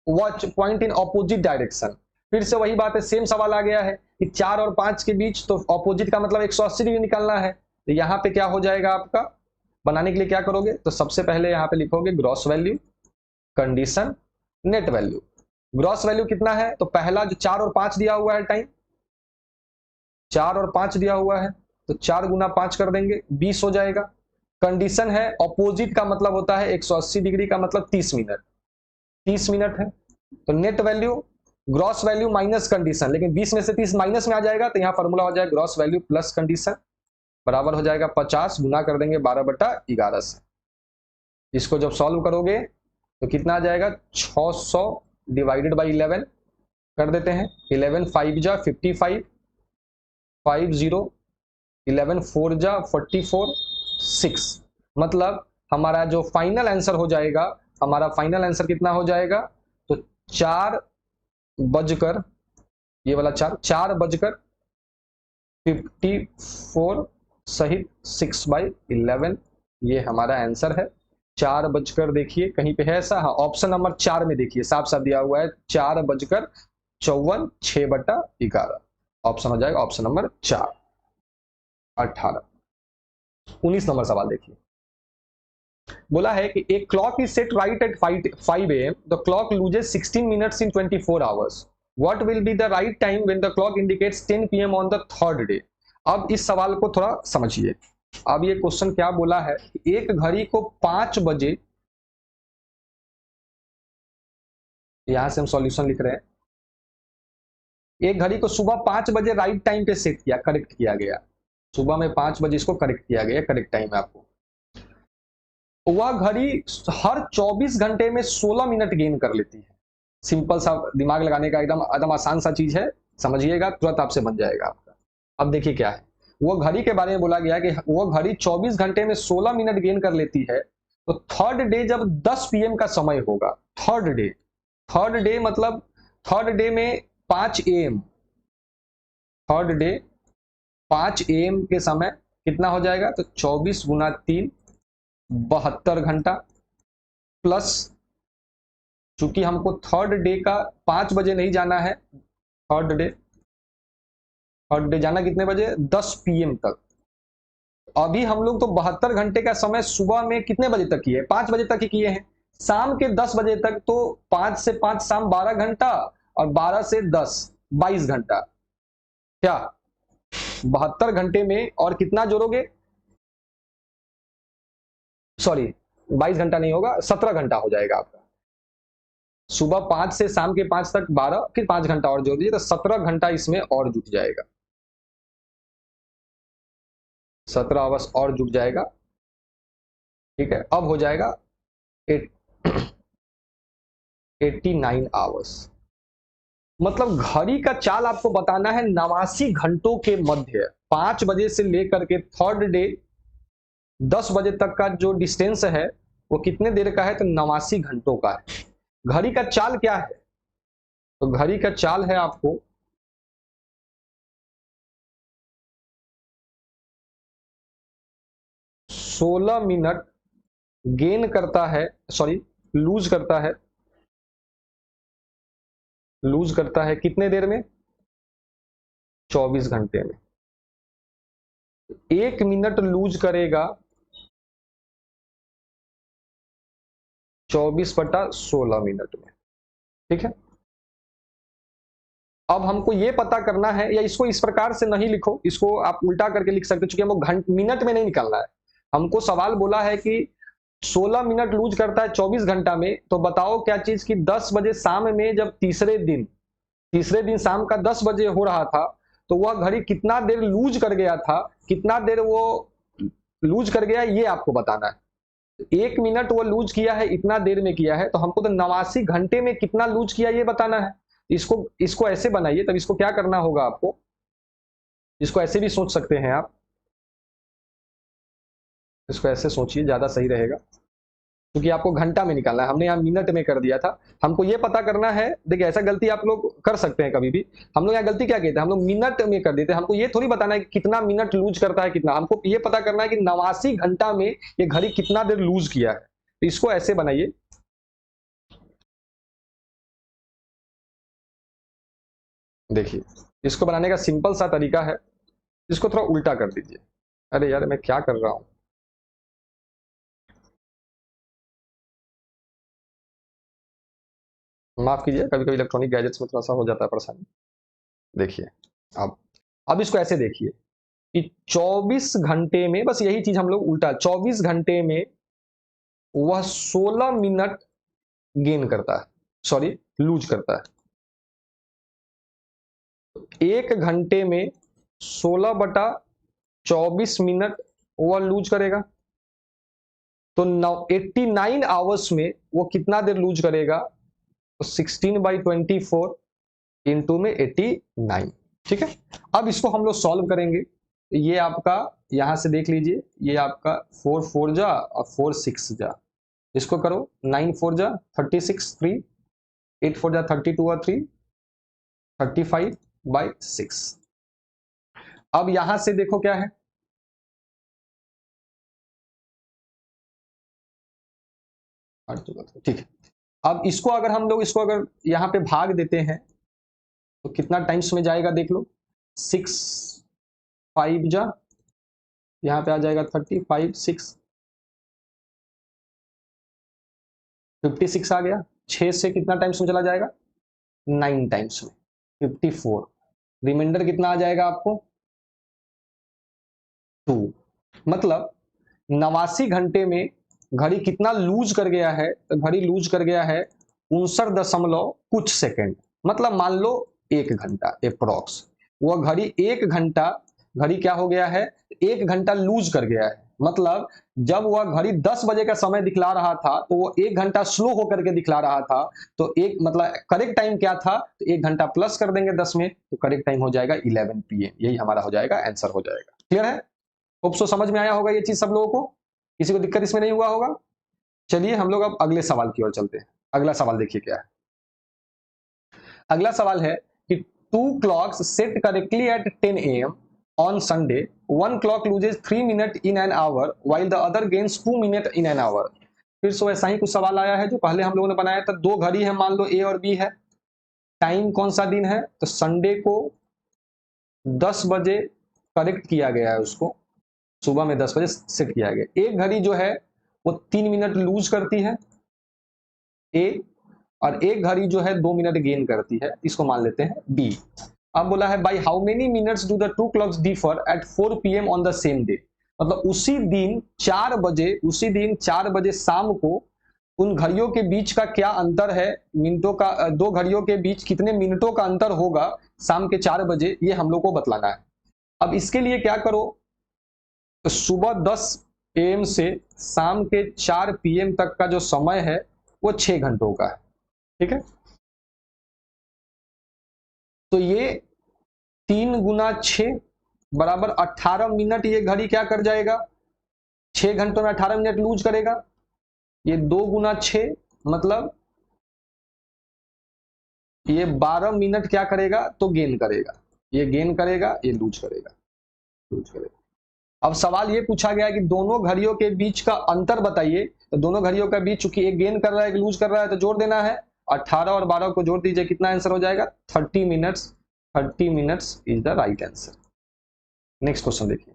watch point in opposite direction. फिर से वही बात है, सेम सवाल आ गया है कि 4 और 5 के बीच, तो ऑपोजिट का मतलब 180 डिग्री निकालना है, तो यहां पे क्या हो जाएगा आपका? बनाने के लिए क्या करोगे? तो सबसे पहले यहां पे लिखोगे gross value, condition, net value. Gross value कितना है? तो पहला जो 4 और 5 दिया हुआ है टाइम, 4 और 5 दिया हुआ है, तो 4 गुना 5 कर देंगे, 20 हो जाएगा। कंडीशन है, ऑपोजिट का मतलब होता है 180 डिग्री का मतलब 30 मिनट, 30 मिनट है। तो net value, gross value minus condition, लेकिन 20 में से 30 माइनस में आ जाएगा, तो यहां फॉर्मूला हो जाएगा ग्रॉस वैल्यू प्लस कंडीशन बराबर हो जाएगा 50 गुना कर देंगे 12/11 से। इसको जब सॉल्व करोगे तो कितना आ जाएगा? 600 डिवाइडेड बाई 11 कर देते हैं, 11 5 जा 55, 50, 11 4 जा 44, 6, मतलब हमारा जो फाइनल आंसर हो जाएगा, हमारा फाइनल आंसर कितना हो जाएगा? तो 4 बजकर, ये वाला 4 बजकर 54 सहित 6/11, ये हमारा आंसर है। 4 बजकर, देखिए कहीं पे है ऐसा? हाँ, ऑप्शन नंबर 4 में देखिए साफ साफ दिया हुआ है 4 बजकर 54, 6/11, ऑप्शन हो जाएगा ऑप्शन नंबर 4। 18, 19 नंबर सवाल देखिए, बोला है कि एक clock is set right at 5 AM, the clock loses 16 minutes in 24 hours, what will be the right time when the clock indicates 10 PM on the third day. अब इस सवाल को थोड़ा समझिए। अब ये क्वेश्चन क्या बोला है कि एक घड़ी को 5 बजे, यहां से हम सॉल्यूशन लिख रहे हैं, एक घड़ी को सुबह 5 बजे राइट टाइम पे सेट किया, करेक्ट किया गया, सुबह में 5 बजे इसको करेक्ट किया गया, करेक्ट टाइम है आपको। वह घड़ी हर 24 घंटे में 16 मिनट गेन कर लेती है। सिंपल सा दिमाग लगाने का एकदम एकदम आसान सा चीज है, समझिएगा तुरंत आपसे बन जाएगा आपका। अब देखिए क्या है, वो घड़ी के बारे में बोला गया कि वो घड़ी 24 घंटे में 16 मिनट गेन कर लेती है, तो थर्ड डे जब 10 PM का समय होगा, थर्ड डे मतलब थर्ड डे में 5 AM, थर्ड डे 5 AM के समय कितना हो जाएगा? तो 24 गुना 3, 72 घंटा, प्लस चूंकि हमको थर्ड डे का 5 बजे नहीं जाना है, थर्ड डे जाना कितने बजे? 10 PM तक। अभी हम लोग तो 72 घंटे का समय सुबह में कितने बजे तक किए? 5 बजे तक ही किए हैं। शाम के 10 बजे तक, तो 5 से 5 शाम 12 घंटा, और 12 से 10 22 घंटा, क्या 72 घंटे में और कितना जोड़ोगे? सॉरी, 22 घंटा नहीं होगा, 17 घंटा हो जाएगा आपका। सुबह 5 से शाम के 5 तक 12, फिर 5 घंटा और जोड़ दीजिए, तो 17 घंटा इसमें और जुट जाएगा, 17 आवर्स और जुट जाएगा। ठीक है, अब हो जाएगा 89 आवर्स। मतलब घड़ी का चाल आपको बताना है 89 घंटों के मध्य, 5 बजे से लेकर के थर्ड डे 10 बजे तक का जो डिस्टेंस है वो कितने देर का है? तो 89 घंटों का है। घड़ी का चाल क्या है? तो घड़ी का चाल है आपको 16 मिनट गेन करता है, सॉरी लूज करता है कितने देर में? 24 घंटे में। 1 मिनट लूज करेगा 24/16 मिनट में, ठीक है। अब हमको ये पता करना है, या इसको इस प्रकार से नहीं लिखो, इसको आप उल्टा करके लिख सकते हो, क्योंकि हमको मिनट में नहीं निकालना है। हमको सवाल बोला है कि 16 मिनट लूज करता है 24 घंटा में, तो बताओ क्या चीज कि 10 बजे शाम में जब तीसरे दिन शाम का 10 बजे हो रहा था, तो वह घड़ी कितना देर लूज कर गया था, कितना देर वो लूज कर गया, ये आपको बताना है। 1 मिनट वो लूज किया है, इतना देर में किया है, तो हमको तो 89 घंटे में कितना लूज किया ये बताना है। इसको ऐसे बनाइए, तब इसको क्या करना होगा आपको, इसको ऐसे भी सोच सकते हैं आप, इसको ऐसे सोचिए, ज्यादा सही रहेगा, क्योंकि आपको घंटा में निकालना है, हमने यहाँ मिनट में कर दिया था। हमको ये पता करना है, देखिए ऐसा गलती आप लोग कर सकते हैं कभी भी। हम लोग यहाँ गलती क्या कहते हैं, हम लोग मिनट में कर देते हैं। हमको ये थोड़ी बताना है कि कितना मिनट लूज करता है कितना, हमको ये पता करना है कि 89 घंटा में ये घड़ी कितना देर लूज किया है। तो इसको ऐसे बनाइए, देखिए इसको बनाने का सिंपल सा तरीका है, इसको थोड़ा उल्टा कर दीजिए। अरे यार मैं क्या कर रहा हूं, माफ कीजिए, कभी कभी इलेक्ट्रॉनिक गैजेट्स में थोड़ा सा हो जाता है परेशानी। देखिए अब अब इसको ऐसे देखिए कि 24 घंटे में, बस यही चीज हम लोग उल्टा, 24 घंटे में वह 16 मिनट गेन करता है, सॉरी लूज करता है। 1 घंटे में 16/24 मिनट वह लूज करेगा, तो 89 आवर्स में वो कितना देर लूज करेगा? तो 16/24 इंटू में 89, ठीक है। अब इसको हम लोग सॉल्व करेंगे। ये आपका यहां से देख लीजिए, ये आपका 4 4 जा और 4 6 जा, इसको करो 9 4 जा 36 3, 8 4 जा 32 और 3 35/6। अब यहां से देखो क्या है, ठीक है। अब इसको अगर हम लोग इसको अगर यहाँ पे भाग देते हैं तो कितना टाइम्स में जाएगा देख लो, 6 5 जा, यहाँ पे आ जाएगा 35 6 56 आ गया। 6 से कितना टाइम्स में चला जाएगा? 9 टाइम्स में 54। रिमाइंडर कितना आ जाएगा आपको? 2। मतलब 89 घंटे में घड़ी कितना लूज कर गया है? तो घड़ी लूज कर गया है 59 दशमलव कुछ सेकंड, मतलब मान लो 1 घंटा अप्रोक्स। वह घड़ी 1 घंटा, घड़ी क्या हो गया है? 1 घंटा लूज कर गया है। मतलब जब वह घड़ी 10 बजे का समय दिखला रहा था, तो वो 1 घंटा स्लो होकर के दिखला रहा था। तो एक मतलब करेक्ट टाइम क्या था? तो 1 घंटा प्लस कर देंगे 10 में, तो करेक्ट टाइम हो जाएगा 11 PM। यही हमारा हो जाएगा, आंसर हो जाएगा। क्लियर है? होप सो समझ में आया होगा ये चीज सब लोगों को, किसी को दिक्कत इसमें नहीं हुआ होगा। चलिए हम लोग अब अगले सवाल की ओर चलते हैं। अगला सवाल देखिए क्या है। अगला सवाल है कि 2 clocks set correctly at 10 AM on Sunday. One clock loses 3 minutes in an hour while the other gains 2 minutes in an hour. फिर से वैसा ही कुछ सवाल आया है जो पहले हम लोगों ने बनाया था। 2 घड़ी है, मान लो A और B है। टाइम कौन सा दिन है? तो संडे को 10 बजे करेक्ट किया गया है, उसको सुबह में 10 बजे सेट किया गया। एक घड़ी जो है वो 3 मिनट लूज करती है ए, और एक घड़ी जो है 2 मिनट गेन करती है, इसको मान लेते हैं बी। अब बोला है by how many minutes do the 2 clocks differ at 4 PM on the same day. मतलब उसी दिन 4 बजे शाम को उन घड़ियों के बीच का क्या अंतर है, मिनटों का, 2 घड़ियों के बीच कितने मिनटों का अंतर होगा शाम के 4 बजे, ये हम लोग को बतलाना है। अब इसके लिए क्या करो, तो सुबह 10 AM से शाम के 4 PM तक का जो समय है वो 6 घंटों का है, ठीक है। तो ये 3 गुना 6 बराबर 18 मिनट ये घड़ी क्या कर जाएगा? 6 घंटों में 18 मिनट लूज करेगा। ये 2 गुना 6 मतलब ये 12 मिनट क्या करेगा? तो गेन करेगा। ये गेन करेगा, ये लूज करेगा, लूज करेगा। अब सवाल ये पूछा गया है कि दोनों घड़ियों के बीच का अंतर बताइए, तो दोनों घड़ियों के बीच चूंकि एक गेन कर रहा है एक लूज कर रहा है तो जोड़ देना है, 18 और 12 को जोड़ दीजिए, कितना आंसर हो जाएगा 30 minutes. 30 minutes is the right answer. Next question देखिए,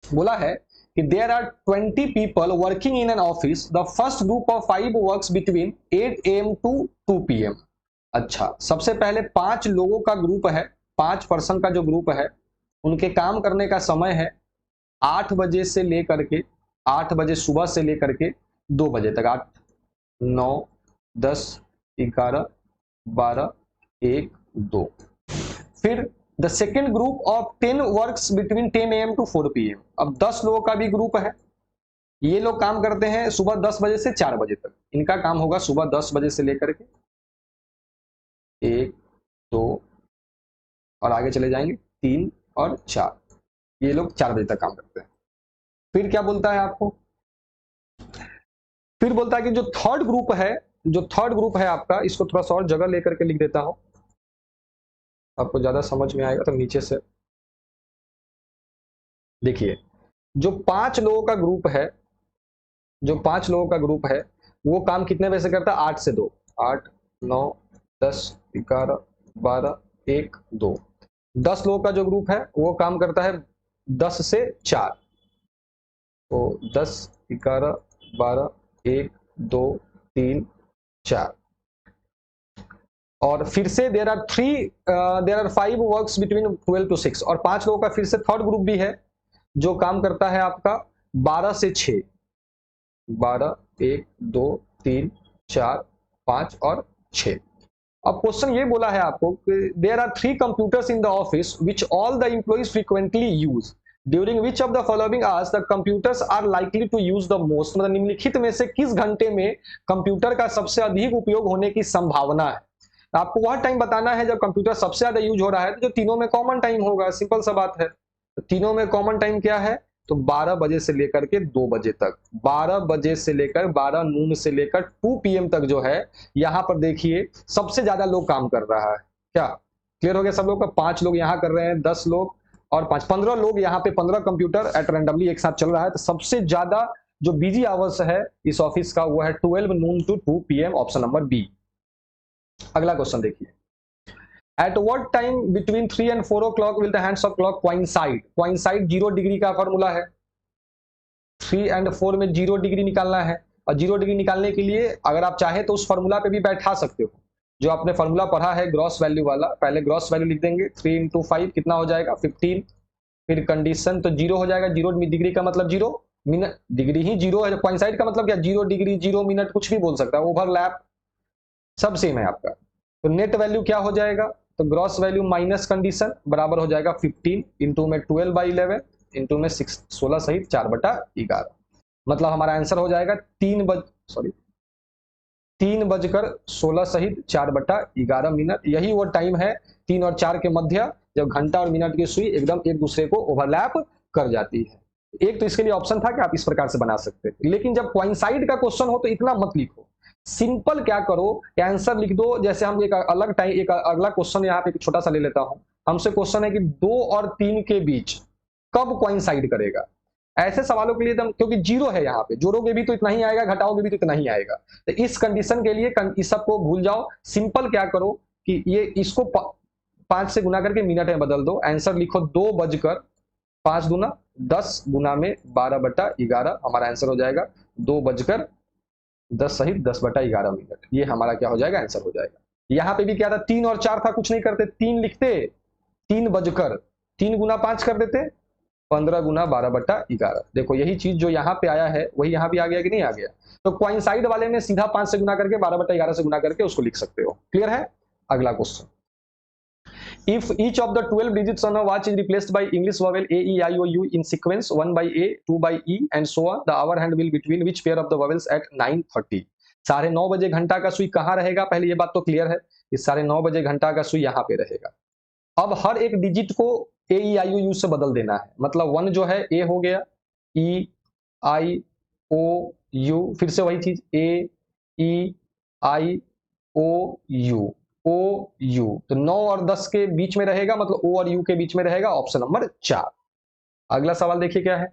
बोला है कि there are 20 people working in an office, the first group of 5 works between 8 AM to 2 PM। अच्छा, सबसे पहले 5 लोगों का ग्रुप है, 5 पर्सन का जो ग्रुप है उनके काम करने का समय है 8 बजे से लेकर के 8 बजे सुबह से लेकर के 2 बजे तक, 8 9 10 11 12 1 2। फिर the second group of 10 works between 10 AM to 4 PM। अब 10 लोगों का भी ग्रुप है, ये लोग काम करते हैं सुबह 10 बजे से 4 बजे तक, इनका काम होगा सुबह 10 बजे से लेकर के 1 2 और आगे चले जाएंगे 3 और 4, ये लोग 4 बजे तक काम करते हैं। फिर क्या बोलता है आपको, फिर बोलता है कि जो थर्ड ग्रुप है, जो थर्ड ग्रुप है आपका, इसको थोड़ा सा और जगह लेकर के लिख देता हूं, आपको ज्यादा समझ में आएगा। तो नीचे से देखिए, जो 5 लोगों का ग्रुप है, जो 5 लोगों का ग्रुप है वो काम कितने बजे से करता है, 8 से 2, 8 9 10 11 12 1 2। 10 लोगों का जो ग्रुप है वो काम करता है 10 से 4, तो 10 11 12 1 2 3 4। और फिर से there are 5 works between 12 to 6, और 5 लोगों का फिर से थर्ड ग्रुप भी है जो काम करता है आपका 12 से 6, 12 1 2 3 4 5 और 6। अब क्वेश्चन ये बोला है आपको कि there are 3 computers in the office which all the employees frequently use, during which of the following hours the computers are likely to use the most. मतलब निम्नलिखित में से किस घंटे में कंप्यूटर का सबसे अधिक उपयोग होने की संभावना है। आपको वह टाइम बताना है जब कंप्यूटर सबसे ज्यादा यूज हो रहा है, तो जो तीनों में कॉमन टाइम होगा, सिंपल सा बात है। तो तीनों में कॉमन टाइम क्या है, तो 12 बजे से लेकर के 2 बजे तक, 12 बजे से लेकर 12 नून से लेकर 2 PM तक जो है, यहां पर देखिए सबसे ज्यादा लोग काम कर रहा है। क्या क्लियर हो गया सब लोग का? 5 लोग यहां कर रहे हैं, 10 लोग और 5 15 लोग यहां पे, 15 कंप्यूटर एट रैंडमली एक साथ चल रहा है। तो सबसे ज्यादा जो बिजी आवर्स है इस ऑफिस का वो है 12 noon to 2 PM, option number B. अगला क्वेश्चन देखिए, at what time between 3 and 4 o'clock will the hands of clock coincide. Coincide 0 degree का फॉर्मूला है, 3 and 4 में 0 डिग्री निकालना है, और 0 डिग्री निकालने के लिए अगर आप चाहे तो उस फॉर्मूला पे भी बैठा सकते हो, जो आपने फॉर्मूला पढ़ा है ग्रॉस वैल्यू वाला। पहले ग्रॉस वैल्यू लिख देंगे, 3 into 5 कितना हो जाएगा 15। फिर कंडीशन तो 0 हो जाएगा, 0 डिग्री का मतलब 0 मिनट, डिग्री ही 0 है। कोइंसाइड का मतलब क्या, 0 डिग्री 0 मिनट कुछ भी बोल सकता है, ओवरलैप सब सेम है आपका। तो नेट वैल्यू क्या हो जाएगा, तो ग्रॉस वैल्यू माइनस कंडीशन बराबर हो जाएगा 15 इंटू में 12/11 इंटू में 16 सहित 4/11। मतलब हमारा आंसर हो जाएगा 3 बजकर 16 सहित 4/11 मिनट। यही वो टाइम है 3 और 4 के मध्य, जब घंटा और मिनट की सुई एकदम एक दूसरे को ओवरलैप कर जाती है। एक तो इसके लिए ऑप्शन था कि आप इस प्रकार से बना सकते थे, लेकिन जब कोइंसाइड का क्वेश्चन हो तो इतना मत लिखो, सिंपल क्या करो, आंसर लिख दो। जैसे हम एक अलग टाइम, एक अगला क्वेश्चन यहाँ पे एक छोटा सा ले लेता हूं। हमसे क्वेश्चन है कि 2 और 3 के बीच कब कोइंसाइड करेगा। ऐसे सवालों के लिए एकदम, क्योंकि 0 है यहाँ पे, जोड़ोगे भी तो इतना ही आएगा, घटाओगे भी तो इतना ही आएगा। तो इस कंडीशन के लिए इस सबको भूल जाओ, सिंपल क्या करो कि ये इसको 5 से गुना करके मिनट में बदल दो। आंसर लिखो 2 बजकर 5 दूना 10 गुना में 12/11, हमारा आंसर हो जाएगा 2 बजकर 10 सहित 10/11 मिनट। ये हमारा क्या हो जाएगा, आंसर हो जाएगा। यहां पे भी क्या था, 3 और 4 था, कुछ नहीं करते, 3 लिखते, 3 बजकर 3 गुना 5 कर देते, 15 गुना 12/11। देखो यही चीज जो यहाँ पे आया है वही यहाँ भी आ गया कि नहीं आ गया। तो कोइंसाइड वाले में सीधा 5 से गुना करके 12/11 से गुना करके उसको लिख सकते हो। क्लियर है? अगला question, if each of the 12 digits on a watch is replaced by English vowel a e i o u in sequence 1 by a 2 by e and so on, the hour hand will between which pair of the vowels at 9:30। 9:30 बजे घंटा का सुई कहाँ रहेगा, पहले ये बात तो क्लियर है कि 9:30 बजे घंटा का सुई यहाँ पे रहेगा। अब हर एक डिजिट को ए ई आई ओ यू से बदल देना है। मतलब 1 जो है ए हो गया, ई आई ओ यू, फिर से वही चीज ए ई आई ओ यू, ओ यू। तो 9 और 10 के बीच में रहेगा, मतलब ओ और यू के बीच में रहेगा, ऑप्शन नंबर 4। अगला सवाल देखिए क्या है।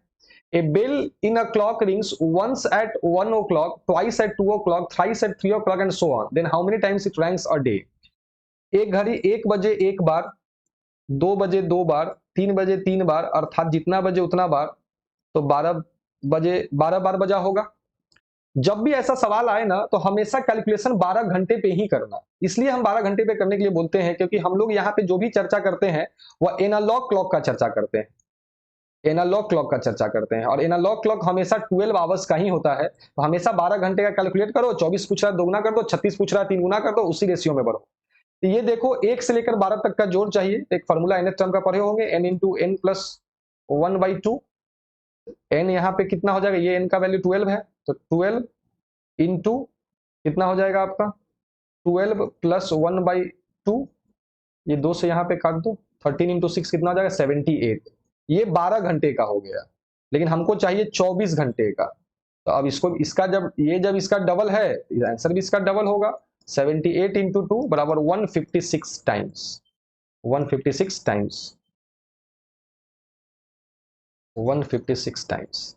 A bell in a clock rings once at 1 o'clock, twice at 2 o'clock, thrice at 3 o'clock and so on. Then how many times it rings a day? एक घड़ी 1 बजे एक बार, 2 बजे 2 बार, 3 बजे 3 बार, अर्थात जितना बजे उतना बार, तो 12 बजे 12 बार बजा होगा। जब भी ऐसा सवाल आए ना, तो हमेशा कैलकुलेशन 12 घंटे पे ही करना। इसलिए हम 12 घंटे पे करने के लिए बोलते हैं, क्योंकि हम लोग यहाँ पे जो भी चर्चा करते हैं, वह एनालॉग क्लॉक का चर्चा करते हैं। एनालॉग क्लॉक का चर्चा करते हैं, और एनालॉग क्लॉक हमेशा 12 आवर्स का ही होता है। तो हमेशा 12 घंटे का कैलकुलेट करो, 24 पूछ रहा है 2 गुना कर दो, 36 पूछ रहा है 3 गुना कर दो, उसी रेशियो में बढ़ो। तो ये देखो 1 से लेकर 12 तक का जोड़ चाहिए। एक फार्मूला nth टर्म का पढ़े होंगे, n into n plus 1/2। n यहाँ पे कितना हो जाएगा, ये n का वैल्यू 12 है, तो 12 इंटू कितना हो जाएगा आपका 12 प्लस 1/2, ये 2 से यहाँ पे काट दो, 13 इंटू 6 कितना हो जाएगा 78। ये 12 घंटे का हो गया, लेकिन हमको चाहिए 24 घंटे का। तो अब इसको इसका जब इसका डबल है, आंसर भी इसका डबल होगा। 78 इंटू 2 बराबर 156 टाइम्स, 156 टाइम्स, 156 टाइम्स।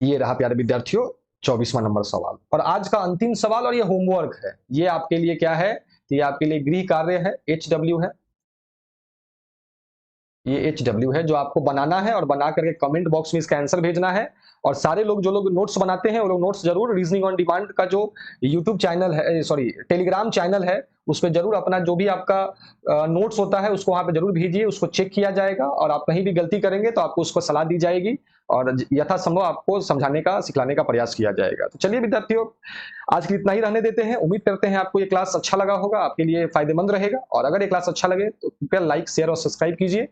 ये रहा प्यारे विद्यार्थियों 24वां नंबर सवाल। और आज का अंतिम सवाल, और ये होमवर्क है, ये आपके लिए क्या है, ये आपके लिए गृह कार्य है, HW है। ये HW है जो आपको बनाना है, और बना करके कमेंट बॉक्स में इसका आंसर भेजना है। और सारे लोग जो लोग नोट्स बनाते हैं, वो लोग नोट्स जरूर रीजनिंग ऑन डिमांड का जो यूट्यूब चैनल है, सॉरी टेलीग्राम चैनल है, उस पर जरूर अपना जो भी आपका नोट्स होता है उसको वहां पे जरूर भेजिए, उसको चेक किया जाएगा। और आप कहीं भी गलती करेंगे तो आपको उसको सलाह दी जाएगी, और यथासंभव आपको समझाने का सिखलाने का प्रयास किया जाएगा। तो चलिए विद्यार्थियों, आज के लिए इतना ही रहने देते हैं। उम्मीद करते हैं आपको ये क्लास अच्छा लगा होगा, आपके लिए फायदेमंद रहेगा। और अगर ये क्लास अच्छा लगे तो कृपया लाइक, शेयर और सब्सक्राइब कीजिए।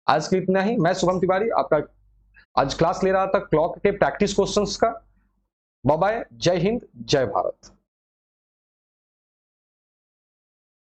आज के लिए इतना ही। मैं शुभम तिवारी आपका आज क्लास ले रहा था क्लॉक के प्रैक्टिस क्वेश्चंस का। बाय बाय, जय हिंद, जय भारत।